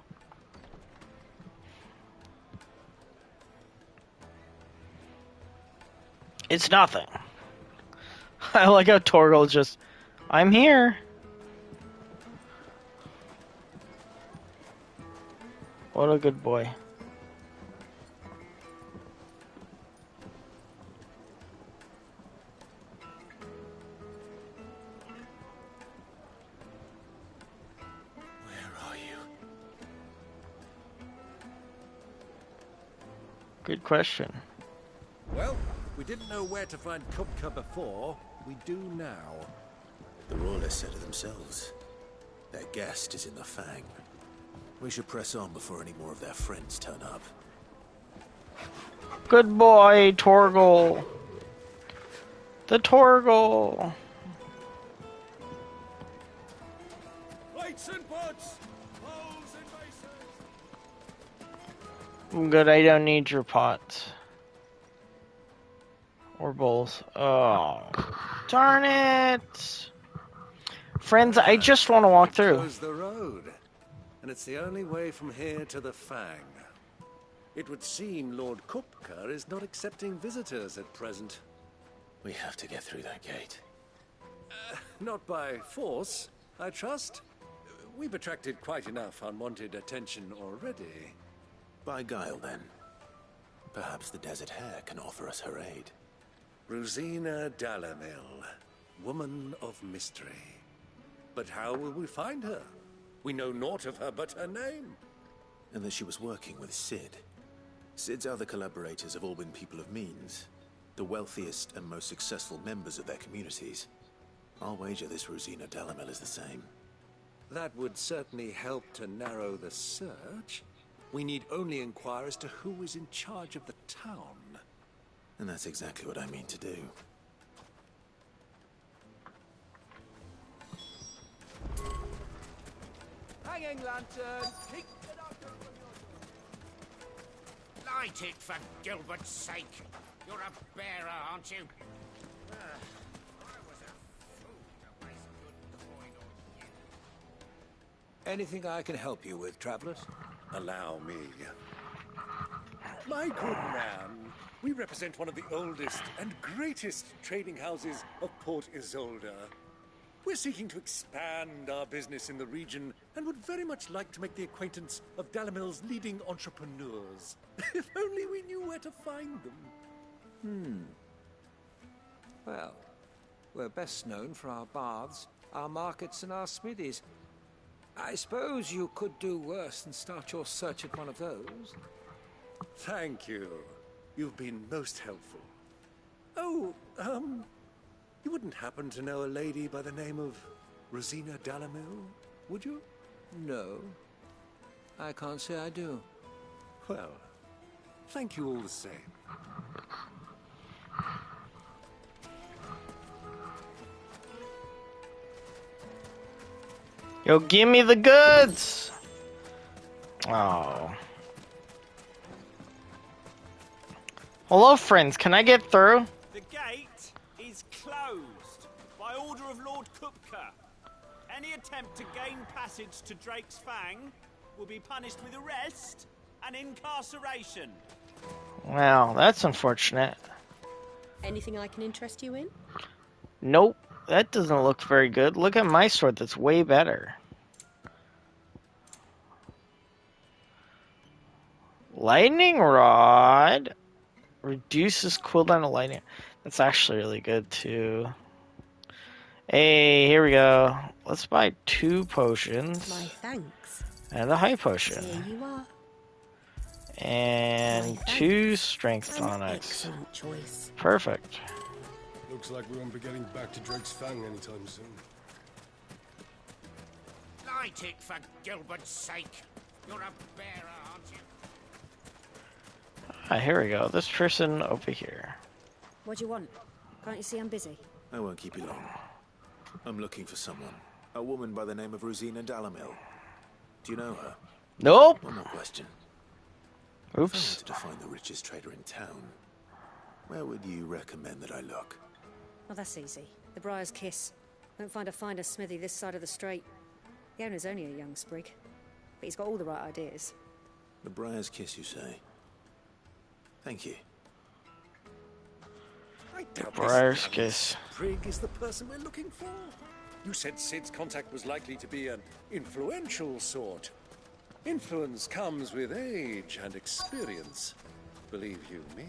It's nothing. I like how Torgal's just, I'm here. What a good boy. Where are you? Good question. Well, we didn't know where to find Kupka before. We do now. The Royalists said it themselves. Their guest is in the Fang. We should press on before any more of their friends turn up. Good boy, Torgal. The Torgal. Plates and pots! Bowls and basins! I'm good, I don't need your pots. Or bowls. Oh, darn it. Friends, I just want to walk through. Close the road. And it's the only way from here to the Fang. It would seem Lord Kupka is not accepting visitors at present. We have to get through that gate. Not by force, I trust. We've attracted quite enough unwanted attention already. By guile, then. Perhaps the Desert Hare can offer us her aid. Rosina Dalamil, woman of mystery. But how will we find her? We know naught of her but her name. And that she was working with Sid. Sid's other collaborators have all been people of means. The wealthiest and most successful members of their communities. I'll wager this Rosina Dalamil is the same. That would certainly help to narrow the search. We need only inquire as to who is in charge of the town. And that's exactly what I mean to do. Hanging lanterns! Keep the doctor from your... Light it, for Gilbert's sake! You're a bearer, aren't you? I was a fool to waste good coin on you. Anything I can help you with, travelers? Allow me. My good man, we represent one of the oldest and greatest trading houses of Port Isolde. We're seeking to expand our business in the region and would very much like to make the acquaintance of Dalamil's leading entrepreneurs. If only we knew where to find them. Well, we're best known for our baths, our markets, and our smithies. I suppose you could do worse than start your search at one of those. Thank you. You've been most helpful. Oh, you wouldn't happen to know a lady by the name of Rosina Dalamil, would you? No. I can't say I do. Well, thank you all the same. Yo, give me the goods! Oh. Hello, friends. Can I get through? The gate is closed by order of Lord Kupka. Any attempt to gain passage to Drake's Fang will be punished with arrest and incarceration. Wow, that's unfortunate. Anything I can interest you in? Nope, that doesn't look very good. Look at my sword, that's way better. Lightning Rod reduces cooldown of lightning. That's actually really good too. Hey, here we go. Let's buy 2 potions. My thanks. And a high potion. Here you are. And 2 strength tonics. Excellent choice. Perfect. Looks like we won't be getting back to Drake's Fang anytime soon. Fight it for Gilbert's sake. You're a bearer, aren't you? Ah, here we go. This person over here. What do you want? Can't you see I'm busy? I won't keep you long. I'm looking for someone. A woman by the name of Rosina Dalamil. Do you know her? Nope. One more question. Oops. If I wanted to find the richest trader in town, where would you recommend that I look? Oh, that's easy. The Briar's Kiss. Won't find a finer smithy this side of the strait. The owner's only a young sprig, but he's got all the right ideas. The Briar's Kiss, you say? Thank you. I doubt Briar's this Kiss. Prig is the person we're looking for. You said Sid's contact was likely to be an influential sort. Influence comes with age and experience. Believe you me.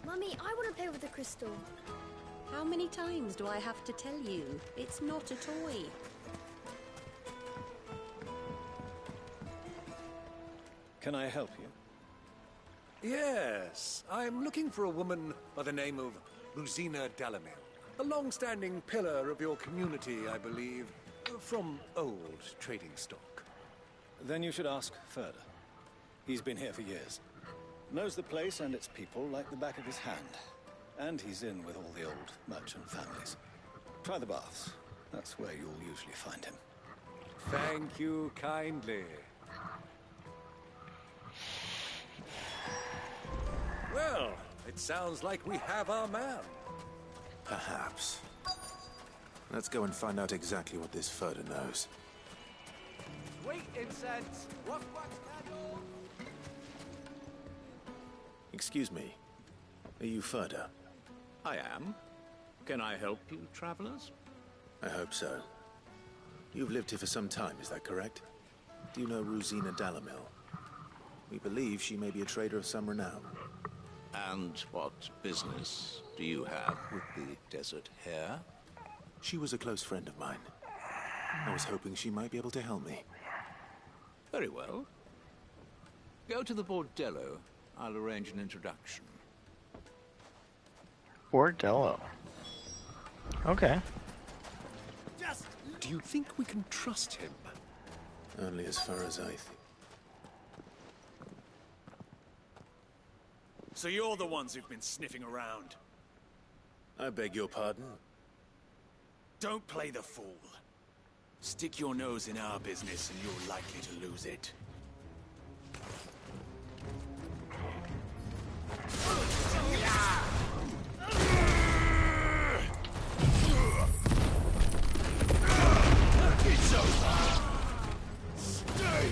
Mummy, I want to play with the crystal. How many times do I have to tell you? It's not a toy. Can I help you? Yes, I'm looking for a woman by the name of Rosina Dalamil. A long-standing pillar of your community, I believe, from old trading stock. Then you should ask Furder. He's been here for years. Knows the place and its people like the back of his hand. And he's in with all the old merchant families. Try the baths. That's where you'll usually find him. Thank you kindly. Well, it sounds like we have our man. Perhaps. Let's go and find out exactly what this Furder knows. Sweet incense. What candle? Excuse me. Are you Furder? I am. Can I help you, travelers? I hope so. You've lived here for some time, is that correct? Do you know Rosina Dalamil? We believe she may be a trader of some renown. And what business do you have with the desert hare? She was a close friend of mine. I was hoping she might be able to help me. Very well. Go to the bordello. I'll arrange an introduction. Bordello. Okay. Do you think we can trust him? Only as far as I think. So you're the ones who've been sniffing around. I beg your pardon? Don't play the fool. Stick your nose in our business and you're likely to lose it. It's over. Stay.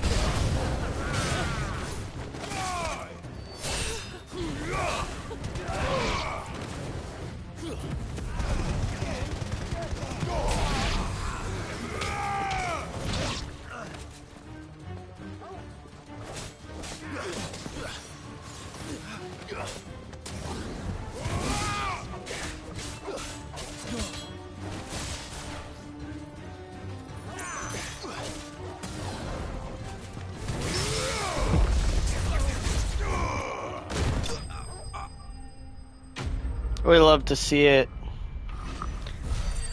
We love to see it.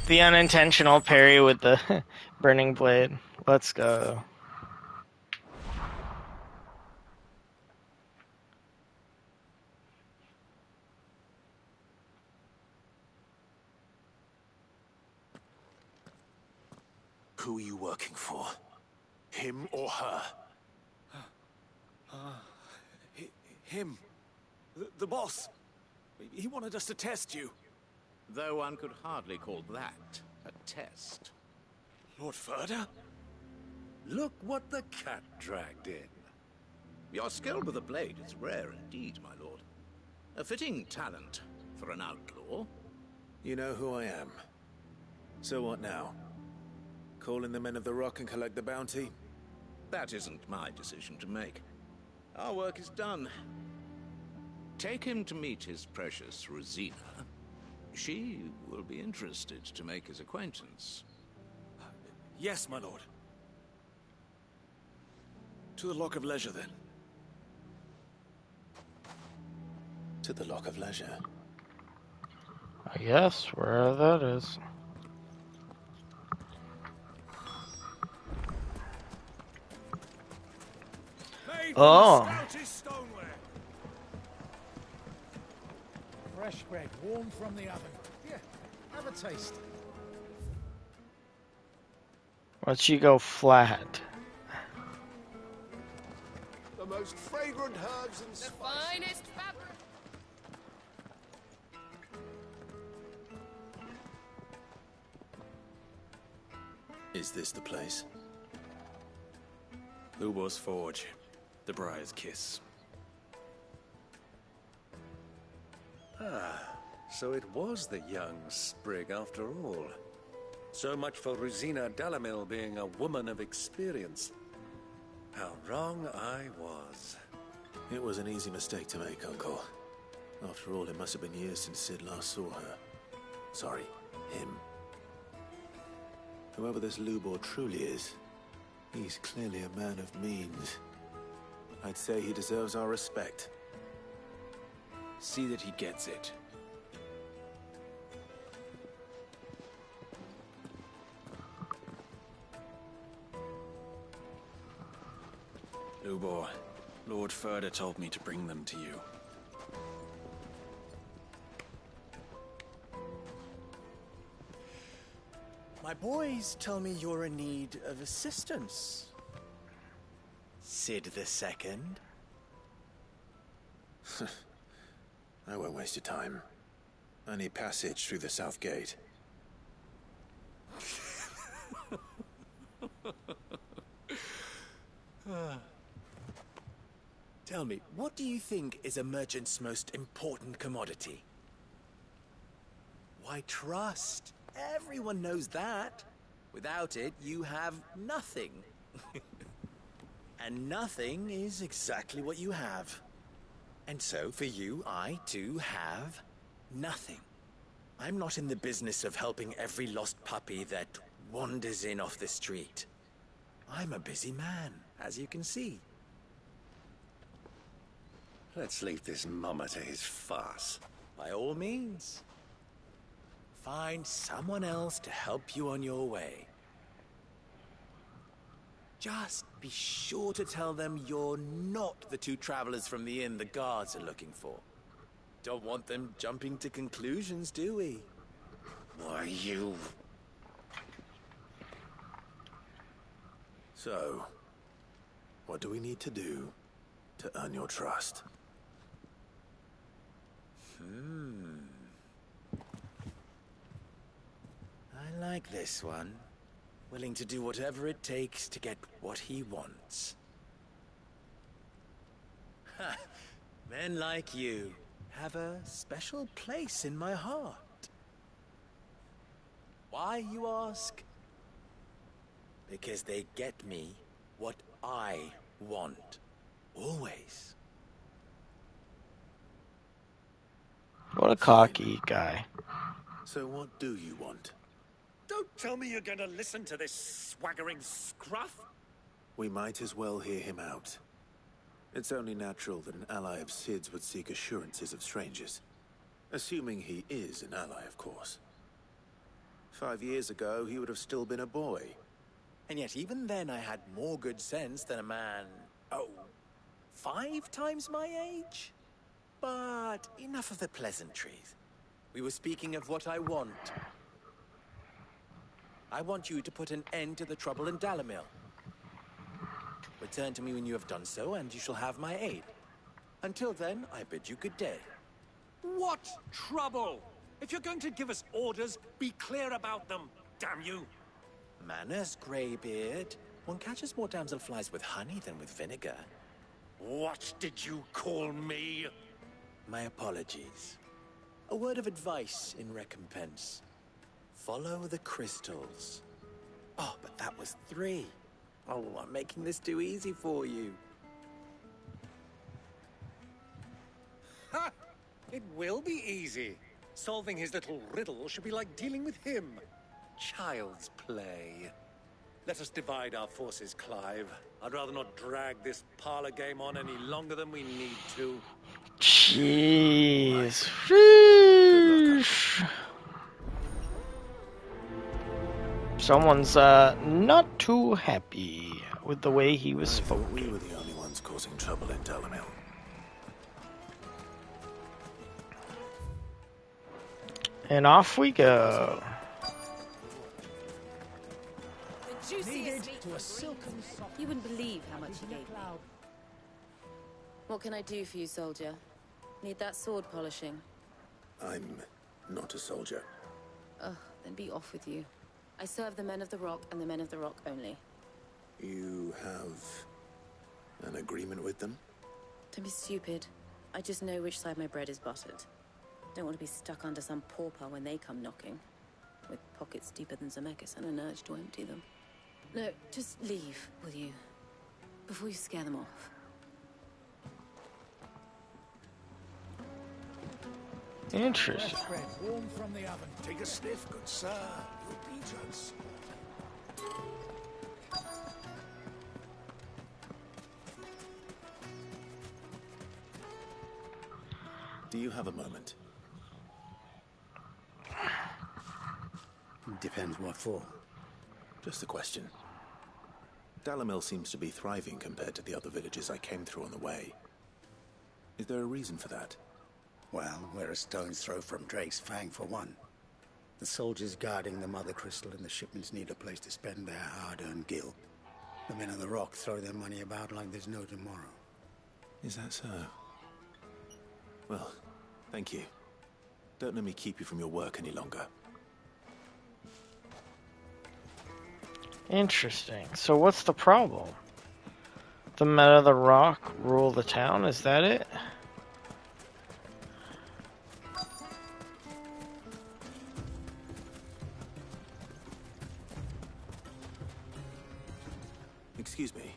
The unintentional parry with the burning blade. Let's go. Who are you working for? Him or her? Him. The boss. He wanted us to test you. Though one could hardly call that a test. Lord Furder? Look what the cat dragged in. Your skill with the blade is rare indeed, my lord. A fitting talent for an outlaw. You know who I am. So what now? Call in the Men of the Rock and collect the bounty? That isn't my decision to make. Our work is done. Take him to meet his precious Rosina. She will be interested to make his acquaintance. Yes, my lord. To the Lock of Leisure, then. To the Lock of Leisure. I guess, where that is. Made from Oh. the stoutest stoneware. Fresh bread, warm from the oven. Here, have a taste. Why'd she go flat? The most fragrant herbs and The spices. finest fabric. Is this the place? Lubo's Forge. The Briar's Kiss. Ah, so it was the young sprig after all. So much for Rosina Dalamil being a woman of experience. How wrong I was. It was an easy mistake to make, Uncle. After all, it must have been years since Sid last saw her. Sorry, him. Whoever this Lubor truly is, he's clearly a man of means. I'd say he deserves our respect. See that he gets it. Lubor, Lord Furder told me to bring them to you. My boys tell me you're in need of assistance. Sid the Second. I won't waste your time. I need passage through the south gate. Tell me, what do you think is a merchant's most important commodity? Why, trust. Everyone knows that. Without it, you have nothing. And nothing is exactly what you have. And so, for you, I, too, have nothing. I'm not in the business of helping every lost puppy that wanders in off the street. I'm a busy man, as you can see. Let's leave this mummer to his farce. By all means. Find someone else to help you on your way. Just be sure to tell them you're not the two travelers from the inn the guards are looking for. Don't want them jumping to conclusions, do we? Why, you... So, what do we need to do to earn your trust? I like this one. Willing to do whatever it takes to get what he wants. Ha! Men like you have a special place in my heart. Why, you ask? Because they get me what I want. Always. What a cocky guy. So what do you want? Don't tell me you're going to listen to this swaggering scruff. We might as well hear him out. It's only natural that an ally of Sid's would seek assurances of strangers. Assuming he is an ally, of course. 5 years ago, he would have still been a boy. And yet even then I had more good sense than a man, 5 times my age? But enough of the pleasantries. We were speaking of what I want. I want you to put an end to the trouble in Dalamil. Return to me when you have done so, and you shall have my aid. Until then, I bid you good day. What trouble? If you're going to give us orders, be clear about them, damn you. Manners, Greybeard. One catches more damselflies with honey than with vinegar. What did you call me? My apologies. A word of advice in recompense. Follow the crystals. Oh, but that was 3. Oh, I'm making this too easy for you. Ha! It will be easy. Solving his little riddle should be like dealing with him. Child's play. Let us divide our forces, Clive. I'd rather not drag this parlor game on any longer than we need to. Jeez. Sheesh. Someone's not too happy with the way he was spoken. We were the only ones causing trouble in Dalamil. And off we go. The juiciest meat to a silken soft. You wouldn't believe how much he gave me. What can I do for you, soldier? Need that sword polishing? I'm not a soldier. Ugh, then be off with you. I serve the men of the Rock and the men of the Rock only. You have an agreement with them? Don't be stupid. I just know which side my bread is buttered. Don't want to be stuck under some pauper when they come knocking. With pockets deeper than Zemeckis and an urge to empty them. No, just leave, will you? Before you scare them off. Interesting. Fresh bread, warm from the oven. Take a sniff, good sir. You'll beat us. Do you have a moment? Depends what for. Just a question. Dalamil seems to be thriving compared to the other villages I came through on the way. Is there a reason for that? Well, we're a stone's throw from Drake's Fang for one. The soldiers guarding the Mother Crystal and the shipments need a place to spend their hard-earned gil. The men of the Rock throw their money about like there's no tomorrow. Is that so? Well, thank you. Don't let me keep you from your work any longer. Interesting. So what's the problem? The men of the Rock rule the town, is that it? Excuse me.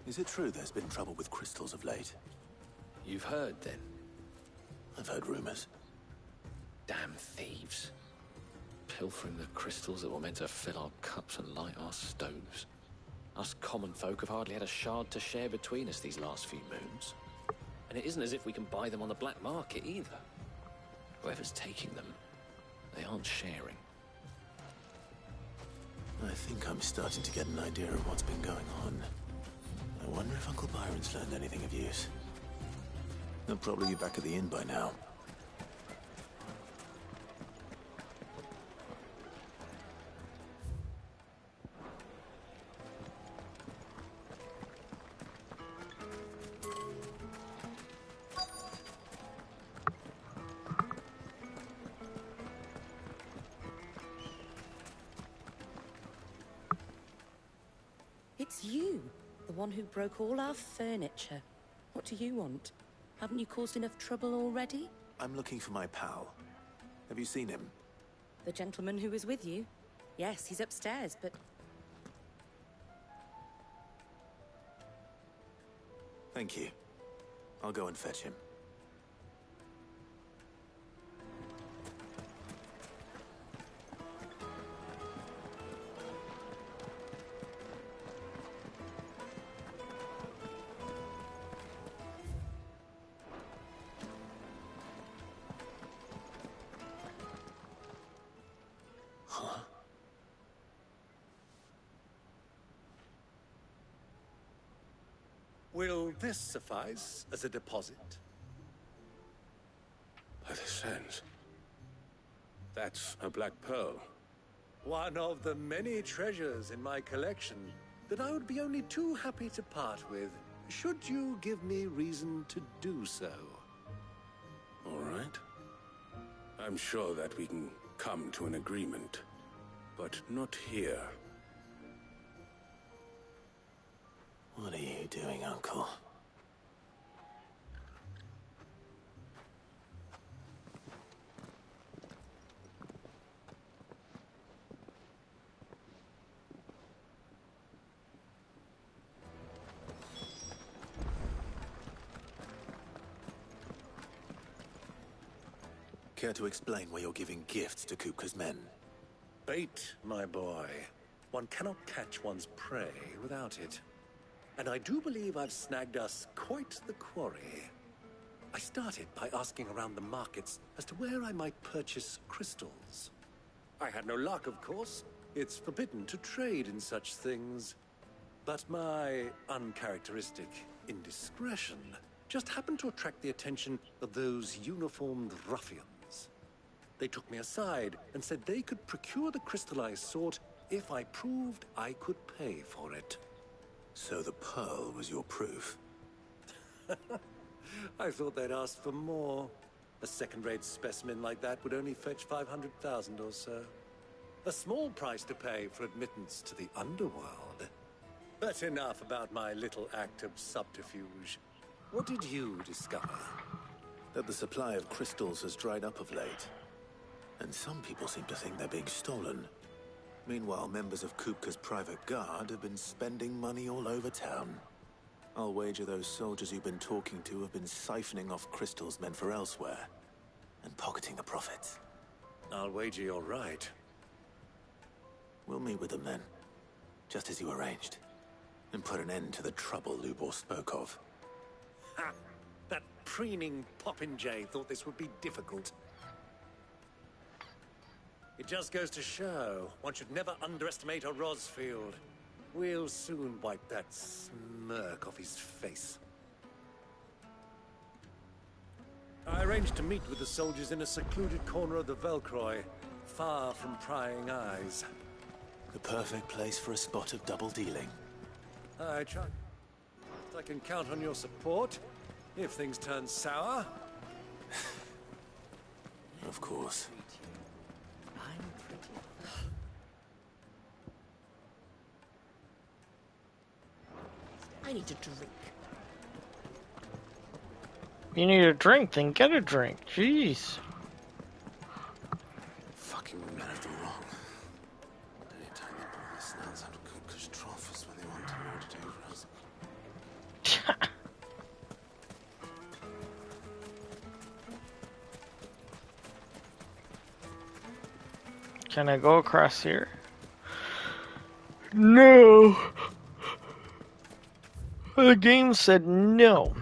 Is it true there's been trouble with crystals of late? You've heard, then? I've heard rumors. Damn thieves. Pilfering the crystals that were meant to fill our cups and light our stoves. Us common folk have hardly had a shard to share between us these last few moons. And it isn't as if we can buy them on the black market either. Whoever's taking them, they aren't sharing. I think I'm starting to get an idea of what's been going on. I wonder if Uncle Byron's learned anything of use. They'll probably be back at the inn by now. It's you, the one who broke all our furniture. What do you want? Haven't you caused enough trouble already? I'm looking for my pal. Have you seen him? The gentleman who was with you? Yes, he's upstairs, but... Thank you. I'll go and fetch him. Will this suffice as a deposit? By the sands. That's a black pearl. One of the many treasures in my collection that I would be only too happy to part with, should you give me reason to do so. All right. I'm sure that we can come to an agreement, but not here. What are you doing, Uncle? Care to explain why you're giving gifts to Kupka's men? Bait, my boy. One cannot catch one's prey without it. And I do believe I've snagged us quite the quarry. I started by asking around the markets as to where I might purchase crystals. I had no luck, of course. It's forbidden to trade in such things. But my uncharacteristic indiscretion just happened to attract the attention of those uniformed ruffians. They took me aside and said they could procure the crystal I sought if I proved I could pay for it. So the pearl was your proof? I thought they'd asked for more. A second-rate specimen like that would only fetch 500,000 or so. A small price to pay for admittance to the underworld. But enough about my little act of subterfuge. What did you discover? That the supply of crystals has dried up of late. And some people seem to think they're being stolen. Meanwhile, members of Kupka's private guard have been spending money all over town. I'll wager those soldiers you've been talking to have been siphoning off crystals meant for elsewhere, and pocketing the profits. I'll wager you're right. We'll meet with them then, just as you arranged, and put an end to the trouble Lubor spoke of. Ha! That preening popinjay thought this would be difficult. It just goes to show one should never underestimate a Rosfield. We'll soon wipe that smirk off his face. I arranged to meet with the soldiers in a secluded corner of the Velcroy, far from prying eyes. The perfect place for a spot of double dealing. I try. I can count on your support if things turn sour. Of course. I need a drink. You need a drink, then get a drink. Jeez. Fucking women have them wrong. Anytime they pull the snouts out of Kupka's trough is when they want to lord it over us. Can I go across here? No. The game said no.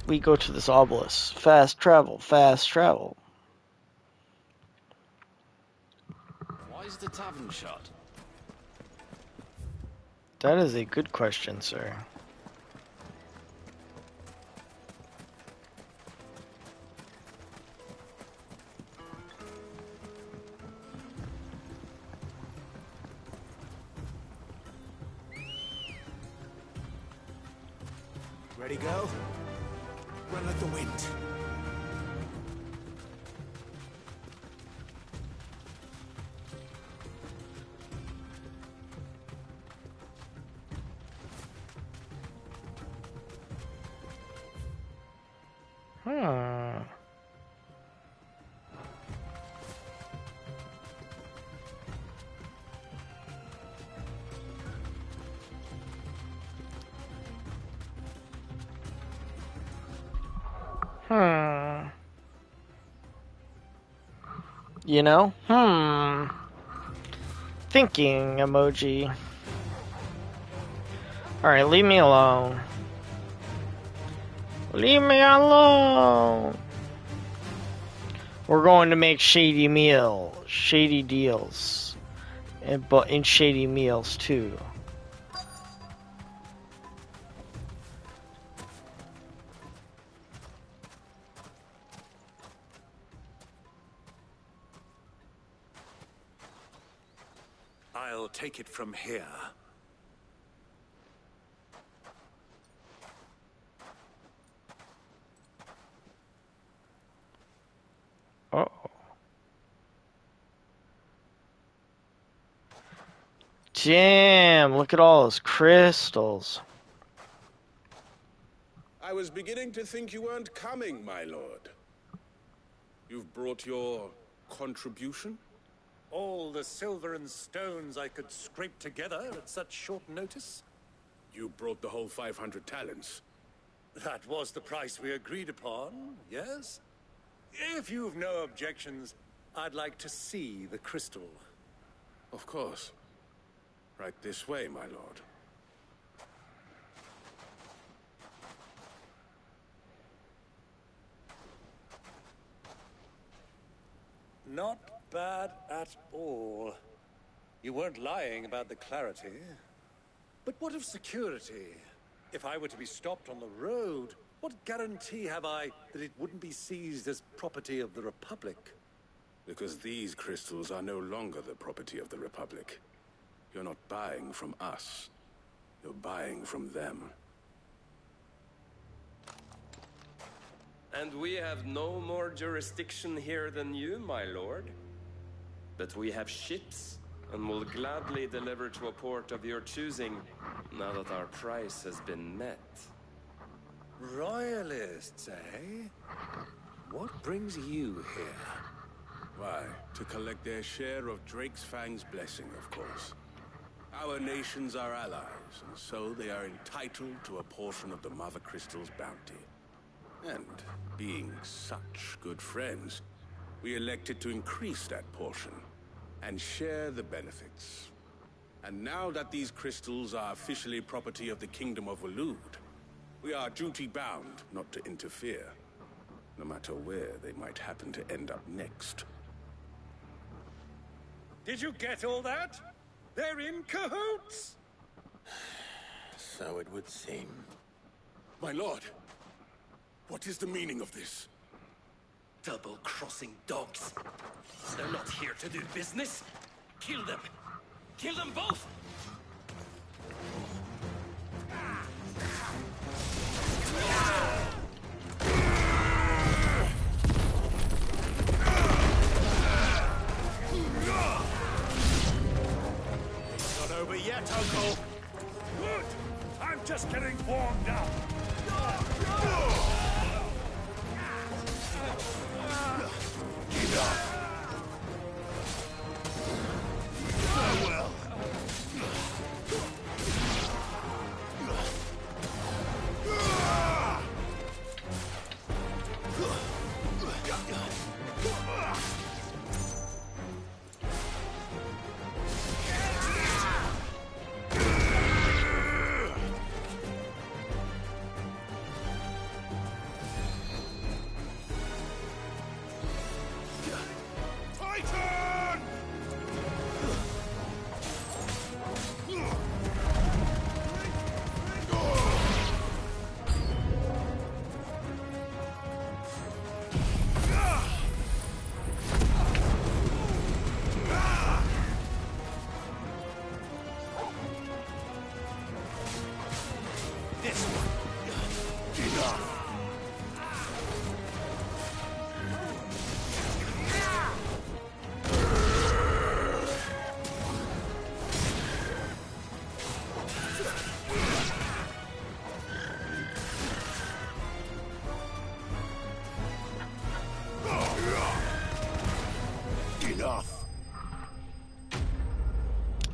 We go to this obelisk. Fast travel, fast travel. Why is the tavern shut? That is a good question, sir. Ready, go? Run like the wind. You know? Thinking emoji. Alright, leave me alone. Leave me alone! We're going to make shady deals. But in shady meals too. I'll take it from here. Uh-oh. Damn, look at all those crystals. I was beginning to think you weren't coming, my lord. You've brought your contribution? All the silver and stones I could scrape together at such short notice? You brought the whole 500 talents. That was the price we agreed upon, yes? If you've no objections, I'd like to see the crystal. Of course. Right this way, my lord. Not bad at all. You weren't lying about the clarity. But what of security? If I were to be stopped on the road, what guarantee have I that it wouldn't be seized as property of the Republic? Because these crystals are no longer the property of the Republic. You're not buying from us. You're buying from them. And we have no more jurisdiction here than you, my lord. But we have ships, and will gladly deliver to a port of your choosing, now that our price has been met. Royalists, eh? What brings you here? Why, to collect their share of Drake's Fang's blessing, of course. Our nations are allies, and so they are entitled to a portion of the Mother Crystal's bounty. And, being such good friends, we elected to increase that portion and share the benefits. And now that these crystals are officially property of the Kingdom of Waloed, we are duty-bound not to interfere, no matter where they might happen to end up next. Did you get all that? They're in cahoots! So it would seem. My lord, what is the meaning of this? Double-crossing dogs. They're not here to do business. Kill them. Kill them both! Not over yet, Uncle. Good. I'm just getting warmed up. Farewell.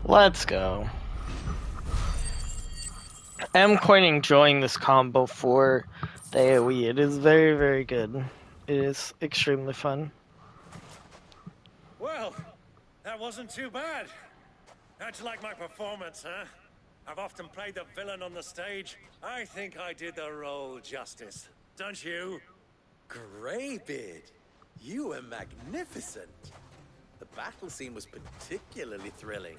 Let's go. I'm quite enjoying this combo for the AoE. It is very, very good. It is extremely fun. Well, that wasn't too bad. How'd you like my performance, huh? I've often played the villain on the stage. I think I did the role justice. Don't you? Greybeard, you were magnificent. The battle scene was particularly thrilling.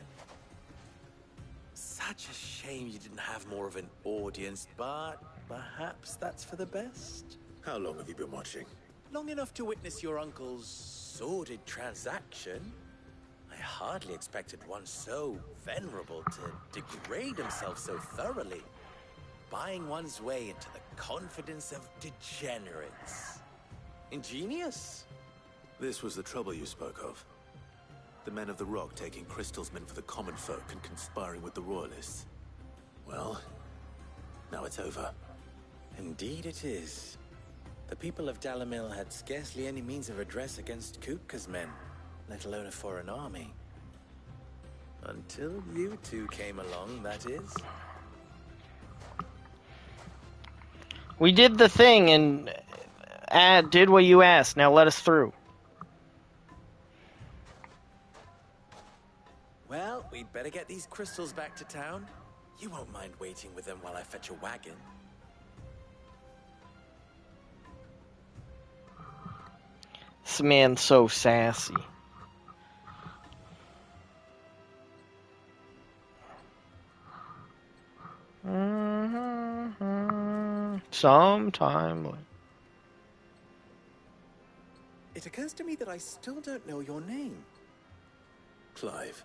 Such a shame you didn't have more of an audience, but perhaps that's for the best. How long have you been watching? Long enough to witness your uncle's sordid transaction. I hardly expected one so venerable to degrade himself so thoroughly, buying one's way into the confidence of degenerates. Ingenious. This was the trouble you spoke of. The men of the Rock taking crystals meant for the common folk and conspiring with the Royalists. Well, now it's over. Indeed it is. The people of Dalamil had scarcely any means of redress against Kupka's men, let alone a foreign army. Until you two came along, that is. We did the thing and did what you asked. Now let us through. Well, we'd better get these crystals back to town. You won't mind waiting with them while I fetch a wagon. This man's so sassy. Sometime. It occurs to me that I still don't know your name. Clive.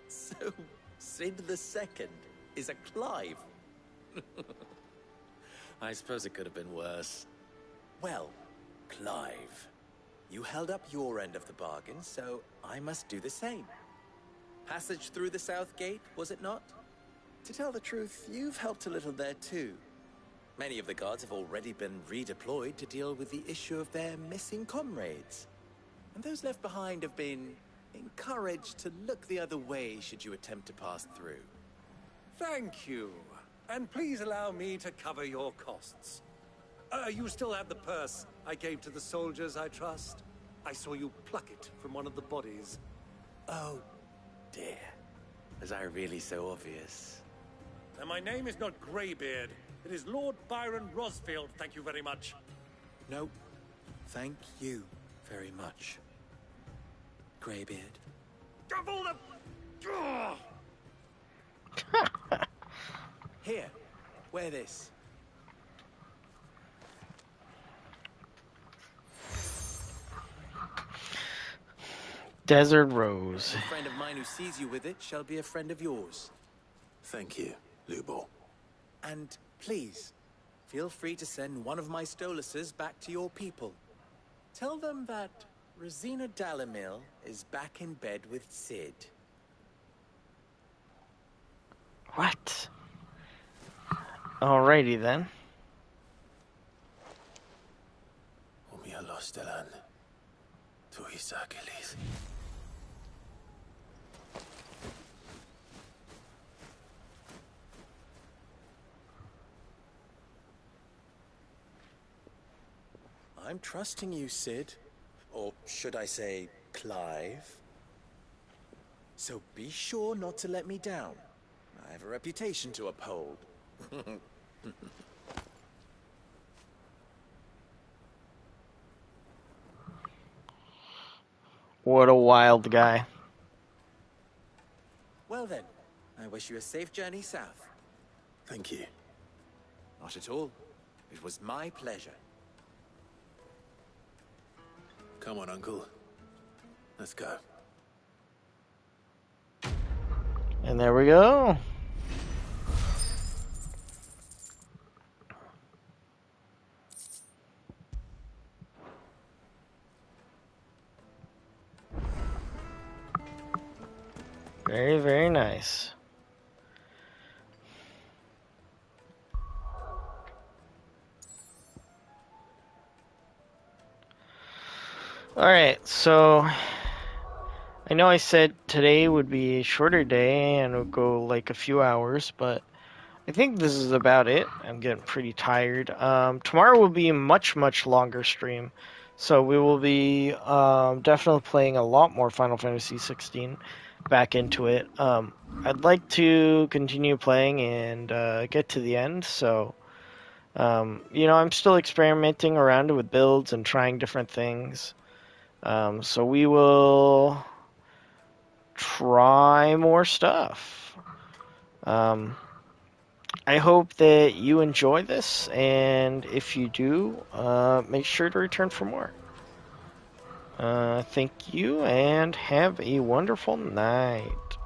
So, Sid the Second is a Clive. I suppose it could have been worse. Well, Clive, you held up your end of the bargain, so I must do the same. Passage through the South Gate, was it not? To tell the truth, you've helped a little there too. Many of the guards have already been redeployed to deal with the issue of their missing comrades. And those left behind have been encouraged to look the other way should you attempt to pass through. Thank you. And please allow me to cover your costs. You still have the purse I gave to the soldiers, I trust? I saw you pluck it from one of the bodies. Oh, dear. Was I really so obvious? And my name is not Greybeard. It is Lord Byron Rosfield, thank you very much. No, thank you very much. Greybeard. Of all the... Here, wear this. Desert Rose. A friend of mine who sees you with it shall be a friend of yours. Thank you, Lubo. And please, feel free to send one of my Stoluses back to your people. Tell them that Rosina Dalamil is back in bed with Sid. What? Alrighty then. Umia Lostelan. Tu Isakelis. I'm trusting you, Sid. Or should I say, Clive? So be sure not to let me down. I have a reputation to uphold. What a wild guy. Well then, I wish you a safe journey south. Thank you. Not at all. It was my pleasure. Come on, Uncle. Let's go. And there we go. Very, very nice. Alright, so I know I said today would be a shorter day and it would go like a few hours, but I think this is about it. I'm getting pretty tired. Tomorrow will be a much, much longer stream, so we will be definitely playing a lot more Final Fantasy 16 back into it. I'd like to continue playing and get to the end, so I'm still experimenting around with builds and trying different things. So we will try more stuff. I hope that you enjoy this, and if you do, make sure to return for more. Thank you, and have a wonderful night.